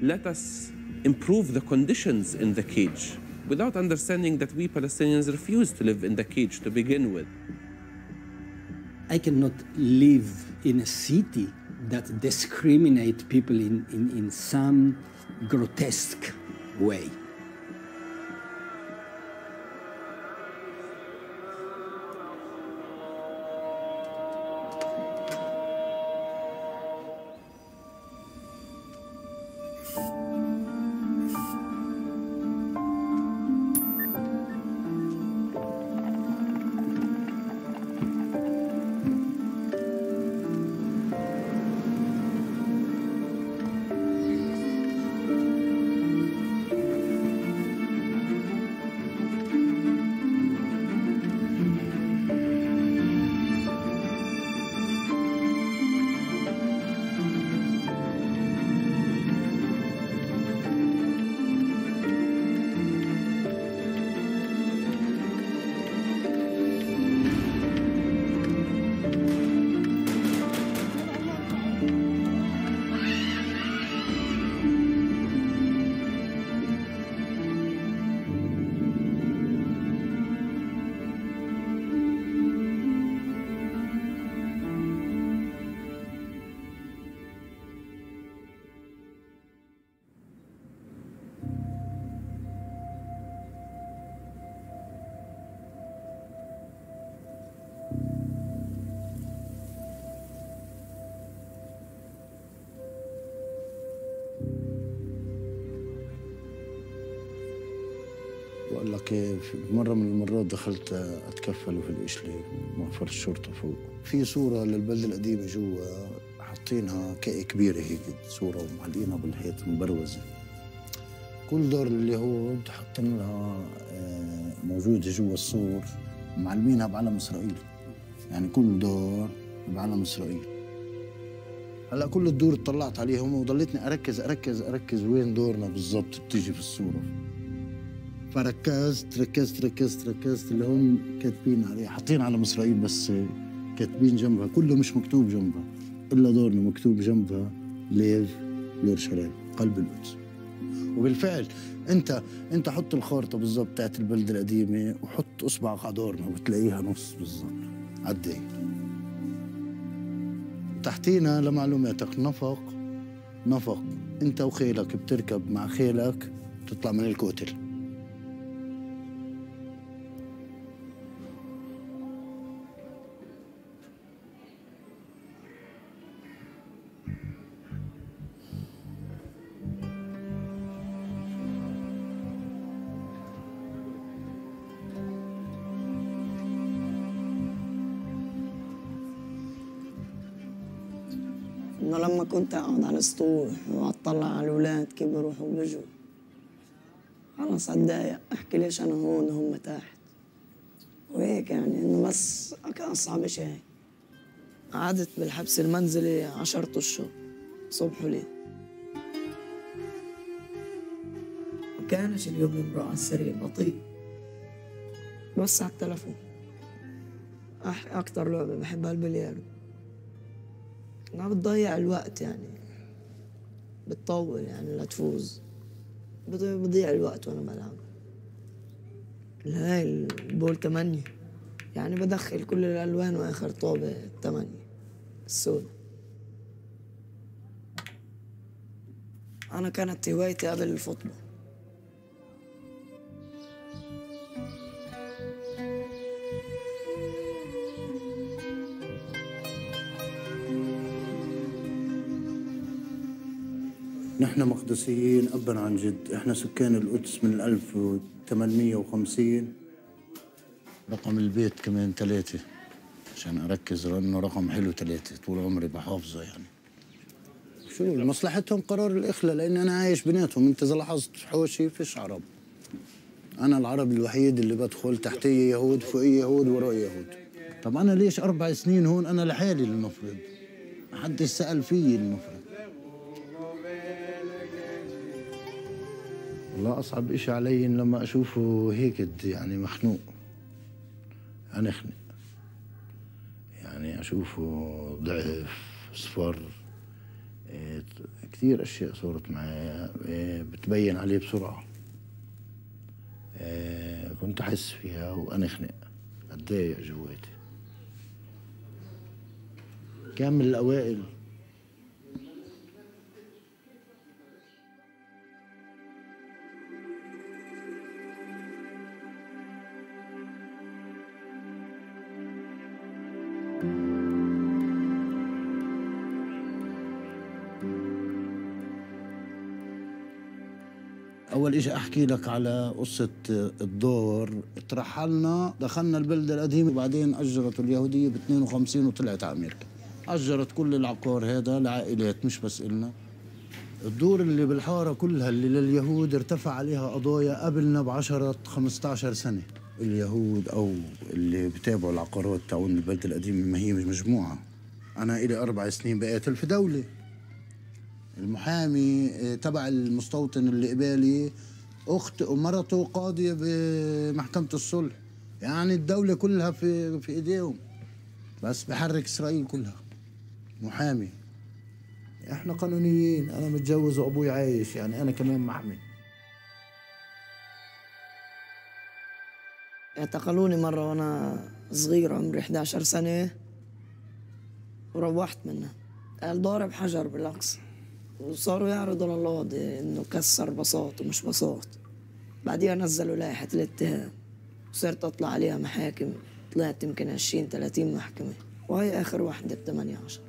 let us improve the conditions in the cage, without understanding that we Palestinians refuse to live in the cage to begin with. I cannot live in a city that discriminates people in some grotesque way. بقول لك في مرة من المرات دخلت أتكفل في الإشلي مقفل الشرطة فوق. في صورة للبلدة القديمة جوا حاطينها كبيرة هيك صورة ومعلقينها بالحيط مبروزة. كل دار اليهود حاطين لها موجودة جوا السور معلمينها بعلم إسرائيل. يعني كل دار بعلم إسرائيل. هلا كل الدور اطلعت عليهم وضليتني أركز وين دورنا بالضبط بتيجي في الصورة. فركزت اللي هم كاتبين عليه حاطين علم اسرائيل بس كاتبين جنبها كله مش مكتوب جنبها الا دورنا مكتوب جنبها ليف يورشليم قلب القدس. وبالفعل انت حط الخارطه بالضبط بتاعت البلده القديمه وحط اصبعك على دورنا وبتلاقيها نص بالضبط على الدايره. تحتينا لمعلوماتك نفق انت وخيلك بتركب مع خيلك تطلع من الكوتل. إنه لما كنت أقعد على السطوح وأطلع على الأولاد كيف بيروحوا وبيجوا خلص أتضايق أحكي ليش أنا هون وهم تحت وهيك يعني إنه بس أصعب شيء. قعدت بالحبس المنزلي 10 أشهر صبح وليل. وكانش اليوم يمرق على السرير بطيء بس على التلفون. أكتر لعبة بحبها البلياردو. ما بتضيع الوقت يعني بتطول يعني لتفوز بضيع الوقت وانا بلعب. هاي البول 8 يعني بدخل كل الالوان واخر طابة 8 السود. انا كانت هوايتي قبل الفوتبول. نحن مقدسيين أبا عن جد. إحنا سكان القدس من 1850. رقم البيت كمان 3 عشان أركز لأنه رقم حلو 3 طول عمري بحافظه يعني. شو مصلحتهم قرار الإخلاء لأن أنا عايش بيناتهم. أنت إذا لاحظت في حوشي فيش عرب. أنا العربي الوحيد اللي بدخل تحتي يهود فوقي يهود وراي يهود. طب أنا ليش 4 سنين هون؟ أنا لحالي المفروض. ما حدش سأل فيي المفروض. والله أصعب إشي علي لما أشوفه هيك يعني مخنوق. أنخنق. يعني أشوفه ضعف صفر. كثير أشياء صارت معي بتبين عليه بسرعة. كنت أحس فيها وأنخنق أتضايق جواتي. كان من الأوائل. أول إشي أحكي لك على قصة الدور. ترحلنا دخلنا البلدة القديمة وبعدين أجرت اليهودية ب52 وطلعت على أمريكا. أجرت كل العقار هذا لعائلات مش بس إلنا. الدور اللي بالحارة كلها اللي لليهود ارتفع عليها قضايا قبلنا ب10-15 سنة. اليهود أو اللي بتابعوا العقارات تاعون البلدة القديمة ما هي مجموعة. أنا إلي 4 سنين بقاتل في دولة. المحامي تبع المستوطن اللي قبالي أخت ومرته قاضية بمحكمة الصلح. يعني الدولة كلها في إيديهم. بس بحرك إسرائيل كلها. محامي. إحنا قانونيين. أنا متجوز وأبوي عايش. يعني أنا كمان محمي. اعتقلوني مرة وأنا صغير عمري 11 سنة وروحت منها. قال ضارب حجر بالأقصى. وصاروا يعرضوا للقاضي إنه كسر بساط ومش بساط. بعديها نزلوا لائحة الاتهام وصرت أطلع عليها محاكم. طلعت يمكن 20-30 محكمة وهي آخر واحدة ب18.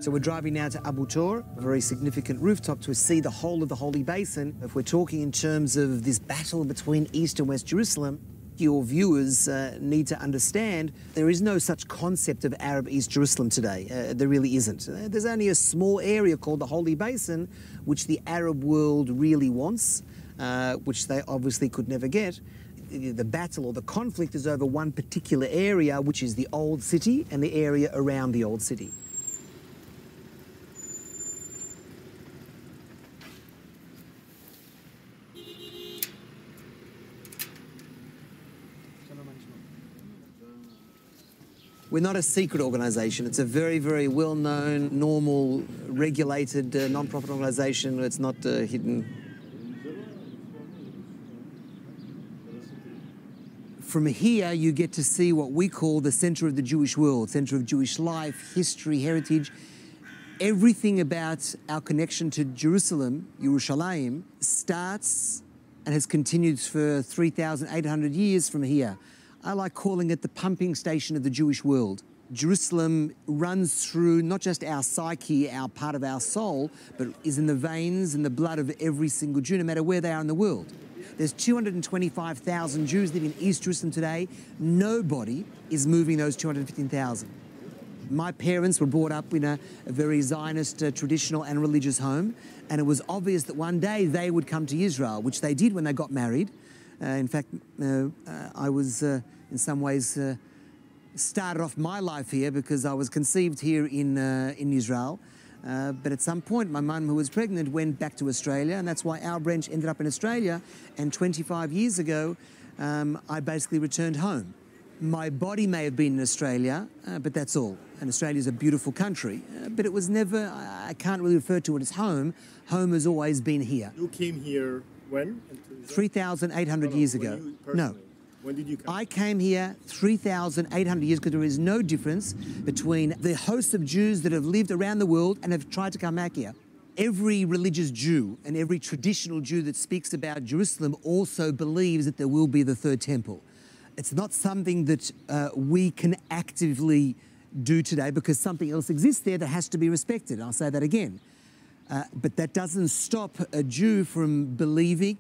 So we're driving now to Abu Tor, a very significant rooftop to see the whole of the Holy Basin. If we're talking in terms of this battle between East and West Jerusalem, your viewers need to understand there is no such concept of Arab East Jerusalem today. There really isn't. There's only a small area called the Holy Basin, which the Arab world really wants, which they obviously could never get. The battle or the conflict is over one particular area, which is the Old City and the area around the Old City. We're not a secret organisation. It's a very, very well-known, normal, regulated, non-profit organisation. It's not hidden. From here, you get to see what we call the centre of the Jewish world, centre of Jewish life, history, heritage. Everything about our connection to Jerusalem, Yerushalayim, starts and has continued for 3,800 years from here. I like calling it the pumping station of the Jewish world. Jerusalem runs through not just our psyche, our part of our soul, but is in the veins and the blood of every single Jew, no matter where they are in the world. There's 225,000 Jews living in East Jerusalem today. Nobody is moving those 215,000. My parents were brought up in a very Zionist, traditional and religious home, and it was obvious that one day they would come to Israel, which they did when they got married. In fact, I was, in some ways, started off my life here because I was conceived here in Israel. But at some point, my mum, who was pregnant, went back to Australia, and that's why our branch ended up in Australia. And 25 years ago, I basically returned home. My body may have been in Australia, but that's all. And Australia's a beautiful country, but it was never, I can't really refer to it as home. Home has always been here. You came here when? 3,800 years ago. No. When did you come? I came here 3,800 years because there is no difference between the hosts of Jews that have lived around the world and have tried to come back here. Every religious Jew and every traditional Jew that speaks about Jerusalem also believes that there will be the third temple. It's not something that we can actively do today because something else exists there that has to be respected. I'll say that again. But that doesn't stop a Jew from believing,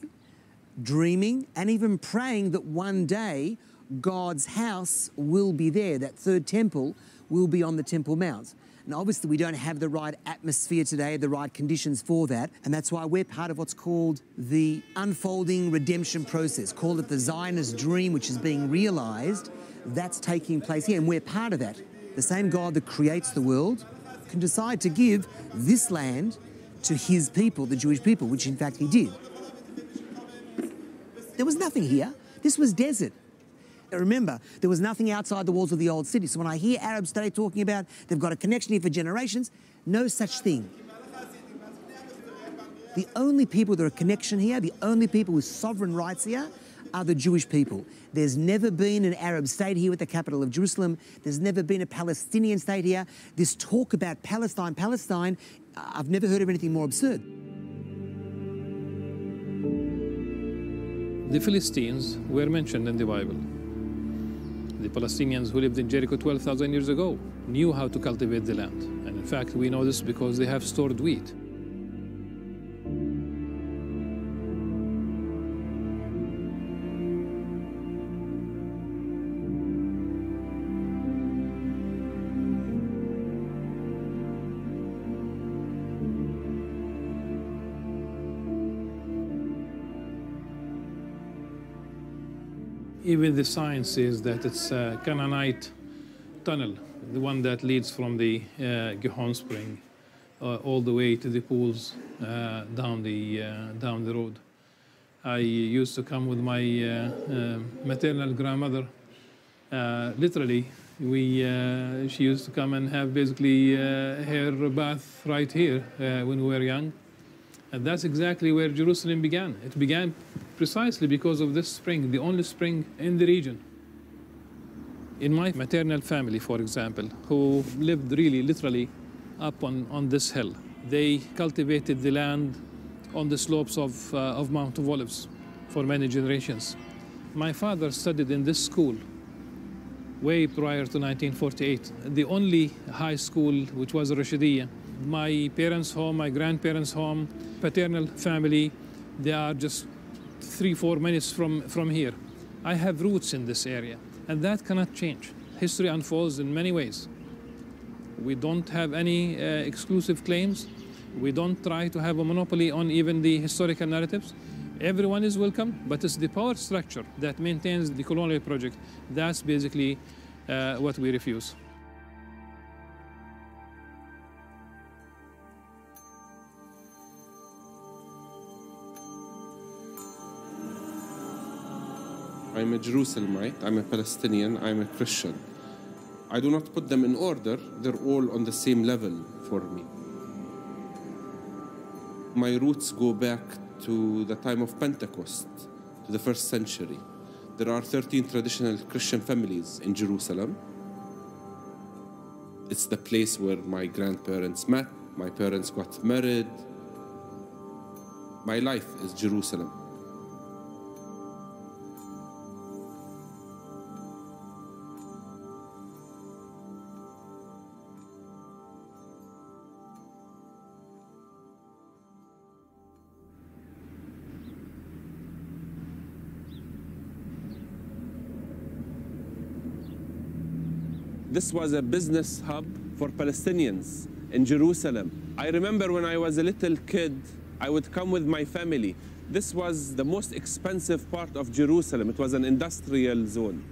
dreaming, and even praying that one day God's house will be there. That third temple will be on the Temple Mount. And obviously we don't have the right atmosphere today, the right conditions for that. And that's why we're part of what's called the unfolding redemption process. Call it the Zionist dream, which is being realized. That's taking place here, and we're part of that. The same God that creates the world can decide to give this land to his people, the Jewish people, which in fact he did. There was nothing here. This was desert. Remember, there was nothing outside the walls of the old city. So when I hear Arabs today talking about they've got a connection here for generations, no such thing. The only people that are a connection here, the only people with sovereign rights here, are the Jewish people. There's never been an Arab state here with the capital of Jerusalem. There's never been a Palestinian state here. This talk about Palestine, I've never heard of anything more absurd. The Philistines were mentioned in the Bible. The Palestinians who lived in Jericho 12,000 years ago knew how to cultivate the land. And in fact, we know this because they have stored wheat. Even the science says that it's a Canaanite tunnel, the one that leads from the Gihon Spring all the way to the pools down the road. I used to come with my maternal grandmother. Literally, she used to come and have basically her bath right here when we were young. And that's exactly where Jerusalem began. It began precisely because of this spring, the only spring in the region. In my maternal family, for example, who lived really literally up on this hill, they cultivated the land on the slopes of Mount of Olives for many generations. My father studied in this school way prior to 1948, the only high school which was a Rashidiyya. My parents' home, my grandparents' home, paternal family, they are just 3-4 minutes from here. I have roots in this area, and that cannot change. History unfolds in many ways. We don't have any exclusive claims. We don't try to have a monopoly on even the historical narratives. Everyone is welcome, but it's the power structure that maintains the colonial project. That's basically what we refuse. I'm a Jerusalemite, I'm a Palestinian, I'm a Christian. I do not put them in order, they're all on the same level for me. My roots go back to the time of Pentecost, to the 1st century. There are 13 traditional Christian families in Jerusalem. It's the place where my grandparents met, my parents got married. My life is Jerusalem. This was a business hub for Palestinians in Jerusalem. I remember when I was a little kid, I would come with my family. This was the most expensive part of Jerusalem. It was an industrial zone.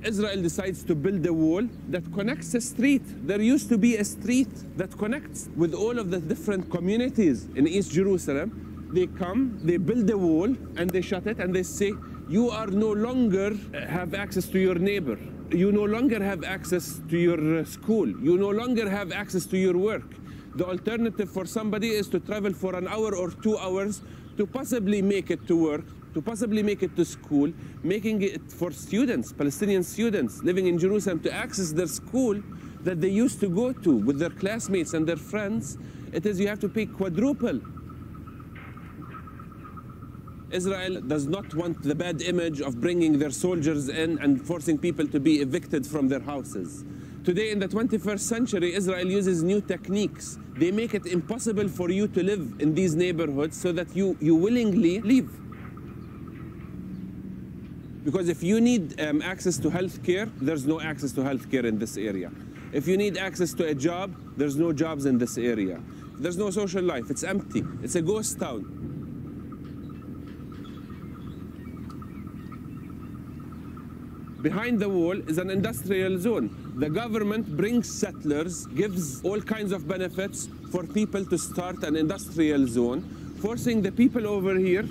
Israel decides to build a wall that connects a street. There used to be a street that connects with all of the different communities in East Jerusalem. They come, they build a wall, and they shut it, and they say, you are no longer have access to your neighbor. You no longer have access to your school. You no longer have access to your work. The alternative for somebody is to travel for an hour or 2 hours to possibly make it to work, to possibly make it to school, making it for students, Palestinian students living in Jerusalem, to access their school that they used to go to with their classmates and their friends. It is you have to pay quadruple. Israel does not want the bad image of bringing their soldiers in and forcing people to be evicted from their houses. Today, in the 21st century, Israel uses new techniques. They make it impossible for you to live in these neighborhoods so that you willingly leave. Because if you need access to health care, there's no access to health care in this area. If you need access to a job, there's no jobs in this area. There's no social life. It's empty. It's a ghost town. Behind the wall is an industrial zone. The government brings settlers, gives all kinds of benefits for people to start an industrial zone, forcing the people over here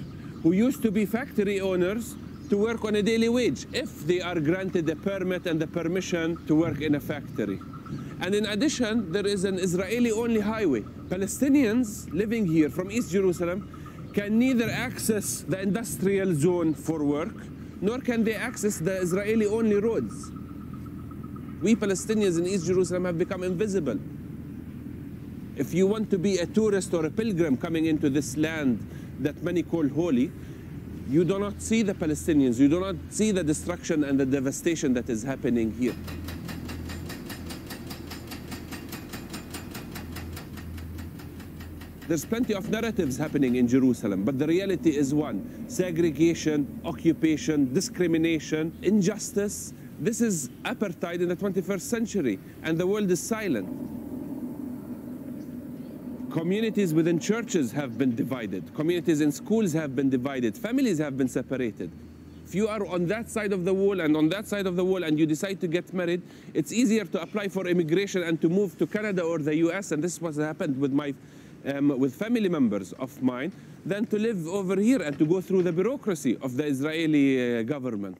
who used to be factory owners to work on a daily wage if they are granted a permit and the permission to work in a factory. And in addition, there is an Israeli-only highway. Palestinians living here from East Jerusalem can neither access the industrial zone for work, nor can they access the Israeli-only roads. We Palestinians in East Jerusalem have become invisible. If you want to be a tourist or a pilgrim coming into this land that many call holy, you do not see the Palestinians, you do not see the destruction and the devastation that is happening here. There's plenty of narratives happening in Jerusalem, but the reality is one: segregation, occupation, discrimination, injustice. This is apartheid in the 21st century, and the world is silent. Communities within churches have been divided. Communities in schools have been divided. Families have been separated. If you are on that side of the wall and on that side of the wall and you decide to get married, it's easier to apply for immigration and to move to Canada or the US, and this is what happened with with family members of mine, than to live over here and to go through the bureaucracy of the Israeli government.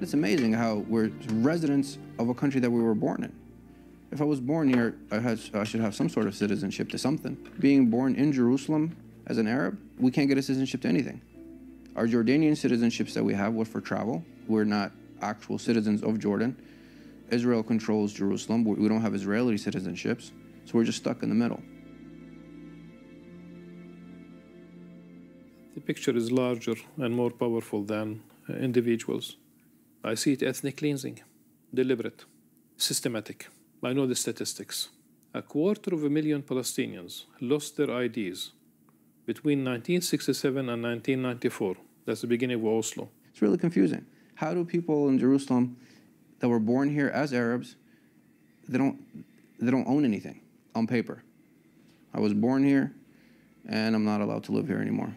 It's amazing how we're residents of a country that we were born in. If I was born here, I should have some sort of citizenship to something. Being born in Jerusalem as an Arab, we can't get a citizenship to anything. Our Jordanian citizenships that we have were for travel. We're not actual citizens of Jordan. Israel controls Jerusalem. We don't have Israeli citizenships, so we're just stuck in the middle. The picture is larger and more powerful than individuals. I see it ethnic cleansing, deliberate, systematic. I know the statistics. 250,000 Palestinians lost their IDs between 1967 and 1994. That's the beginning of Oslo. It's really confusing. How do people in Jerusalem that were born here as Arabs, they don't own anything on paper? I was born here, and I'm not allowed to live here anymore.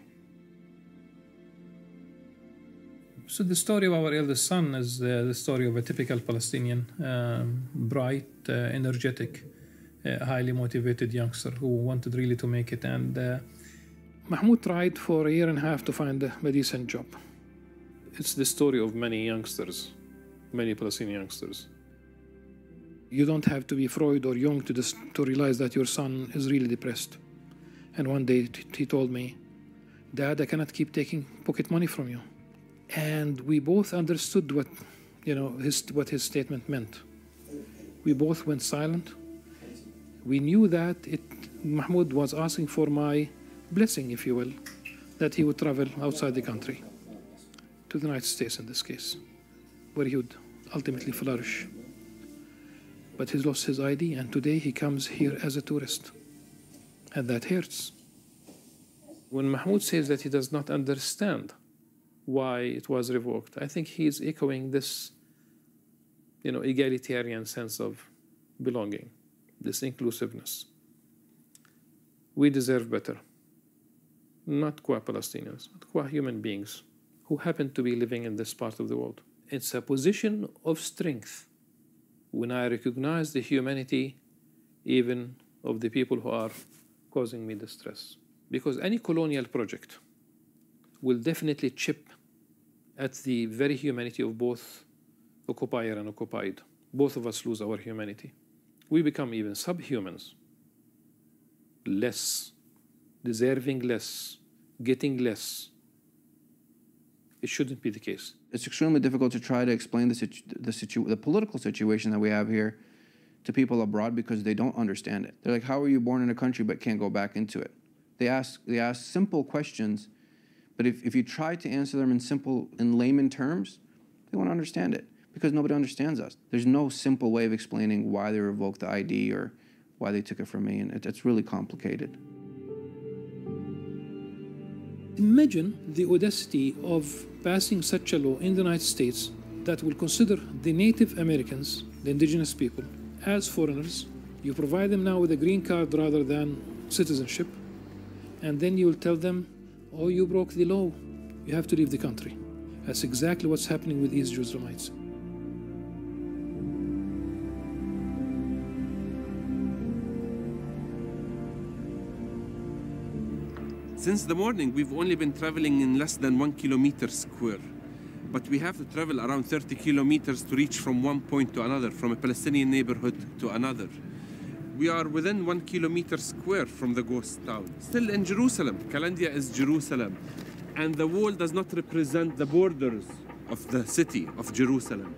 So the story of our eldest son is the story of a typical Palestinian, bright, energetic, highly motivated youngster who wanted really to make it. And Mahmoud tried for a year and a half to find a decent job. It's the story of many youngsters, many Palestinian youngsters. You don't have to be Freud or Jung to realize that your son is really depressed. And one day he told me, "Dad, I cannot keep taking pocket money from you." And we both understood what his statement meant. We both went silent. We knew that Mahmoud was asking for my blessing, if you will, that he would travel outside the country, to the United States in this case, where he would ultimately flourish. But he's lost his ID, and today he comes here as a tourist. And that hurts. When Mahmoud says that he does not understand why it was revoked. I think he's echoing this, egalitarian sense of belonging, this inclusiveness. We deserve better. Not qua Palestinians, but qua human beings who happen to be living in this part of the world. It's a position of strength when I recognize the humanity even of the people who are causing me distress. Because any colonial project will definitely chip at the very humanity of both occupier and occupied. Both of us lose our humanity. We become even subhumans, less, deserving less, getting less. It shouldn't be the case. It's extremely difficult to try to explain the political situation that we have here to people abroad because they don't understand it. They're like, how are you born in a country but can't go back into it? They ask simple questions, but if you try to answer them in layman terms, they won't understand it because nobody understands us. There's no simple way of explaining why they revoked the ID or why they took it from me, and it's really complicated. Imagine the audacity of passing such a law in the United States that will consider the Native Americans, the indigenous people, as foreigners. You provide them now with a green card rather than citizenship, and then you will tell them, oh, you broke the law, you have to leave the country. That's exactly what's happening with East Jerusalemites. Since the morning, we've only been traveling in less than 1 kilometer square. But we have to travel around 30 kilometers to reach from one point to another, from a Palestinian neighborhood to another. We are within 1 kilometer square from the ghost town. Still in Jerusalem. Kalandia is Jerusalem. And the wall does not represent the borders of the city of Jerusalem.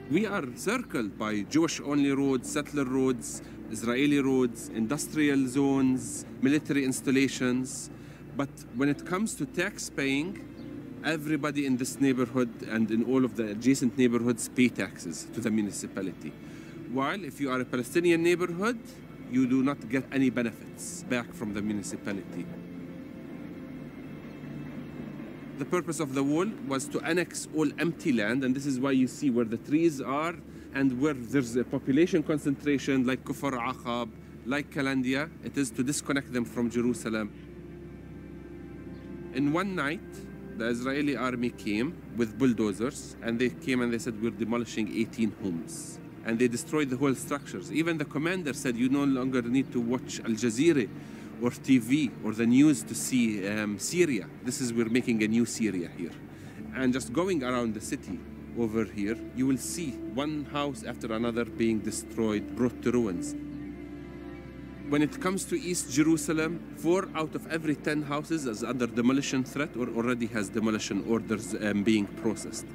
We are circled by Jewish-only roads, settler roads, Israeli roads, industrial zones, military installations. But when it comes to tax paying, everybody in this neighborhood and in all of the adjacent neighborhoods pay taxes to the municipality. While if you are a Palestinian neighborhood, you do not get any benefits back from the municipality. The purpose of the wall was to annex all empty land, and this is why you see where the trees are and where there's a population concentration like Kufar Aqab, like Kalandia, it is to disconnect them from Jerusalem. In one night, the Israeli army came with bulldozers, and they came and they said, we're demolishing 18 homes. And they destroyed the whole structures. Even the commander said, you no longer need to watch Al Jazeera or TV or the news to see Syria. We're making a new Syria here. And just going around the city over here, you will see one house after another being destroyed, brought to ruins. When it comes to East Jerusalem, 4 out of every 10 houses is under demolition threat or already has demolition orders being processed.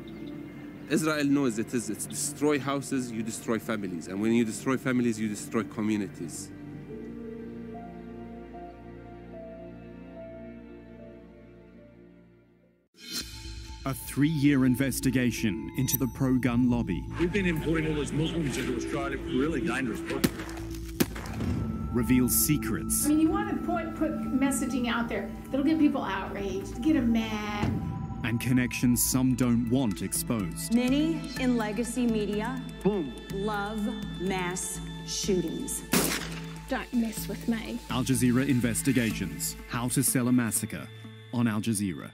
Israel knows it's destroy houses, you destroy families. And when you destroy families, you destroy communities. A 3-year investigation into the pro-gun lobby. We've been importing all those Muslims into Australia, really dangerous. Reveals secrets. I mean, you want to put messaging out there that'll get people outraged, get them mad. And connections some don't want exposed. Many in legacy media love mass shootings. Don't mess with me. Al Jazeera Investigations. How to Sell a Massacre on Al Jazeera.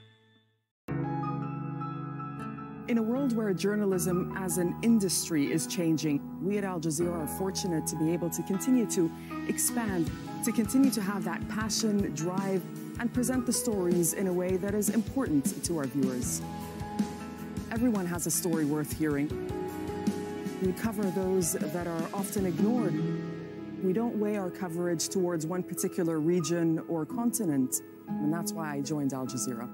In a world where journalism as an industry is changing, we at Al Jazeera are fortunate to be able to continue to expand, to continue to have that passion, drive, and present the stories in a way that is important to our viewers. Everyone has a story worth hearing. We cover those that are often ignored. We don't weigh our coverage towards one particular region or continent, and that's why I joined Al Jazeera.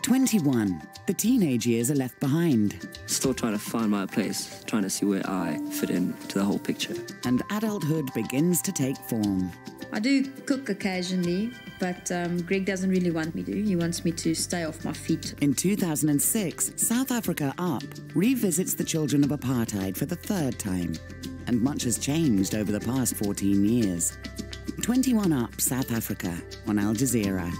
21. The teenage years are left behind. Still trying to find my place, trying to see where I fit in to the whole picture. And adulthood begins to take form. I do cook occasionally, but Greg doesn't really want me to. He wants me to stay off my feet. In 2006, South Africa Up revisits the children of apartheid for the 3rd time. And much has changed over the past 14 years. 21 Up South Africa on Al Jazeera.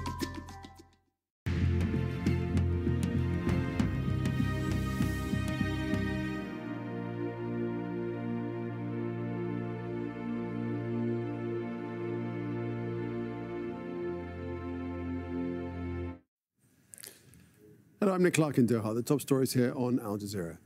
Hello, I'm Nick Clark in Doha. The top stories here on Al Jazeera.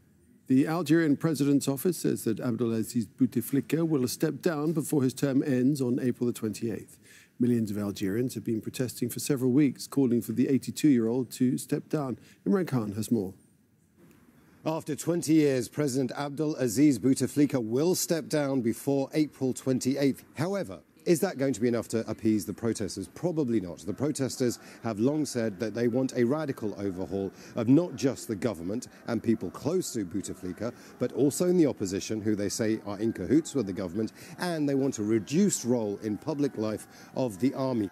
The Algerian president's office says that Abdelaziz Bouteflika will step down before his term ends on April the 28th. Millions of Algerians have been protesting for several weeks, calling for the 82-year-old to step down. Imran Khan has more. After 20 years, President Abdelaziz Bouteflika will step down before April 28th. However, is that going to be enough to appease the protesters? Probably not. The protesters have long said that they want a radical overhaul of not just the government and people close to Bouteflika, but also in the opposition, who they say are in cahoots with the government, and they want a reduced role in public life of the army.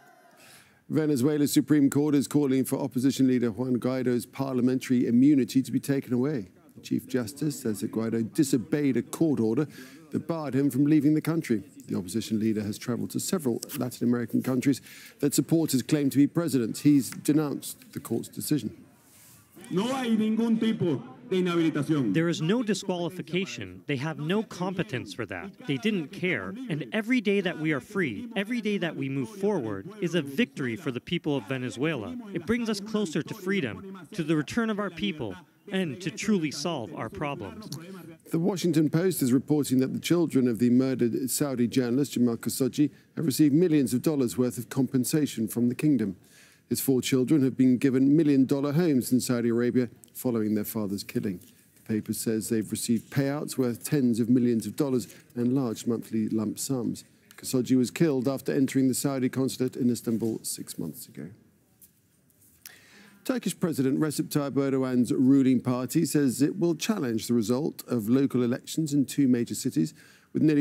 Venezuela's Supreme Court is calling for opposition leader Juan Guaido's parliamentary immunity to be taken away. The Chief Justice says that Guaido disobeyed a court order that barred him from leaving the country. The opposition leader has travelled to several Latin American countries that support his claim to be president. He's denounced the court's decision. There is no disqualification. They have no competence for that. They didn't care. And every day that we are free, every day that we move forward, is a victory for the people of Venezuela. It brings us closer to freedom, to the return of our people, and to truly solve our problems. The Washington Post is reporting that the children of the murdered Saudi journalist Jamal Khashoggi have received millions of dollars worth of compensation from the kingdom. His 4 children have been given million-dollar homes in Saudi Arabia following their father's killing. The paper says they've received payouts worth tens of millions of dollars and large monthly lump sums. Khashoggi was killed after entering the Saudi consulate in Istanbul 6 months ago. Turkish President Recep Tayyip Erdogan's ruling party says it will challenge the result of local elections in 2 major cities, with nearly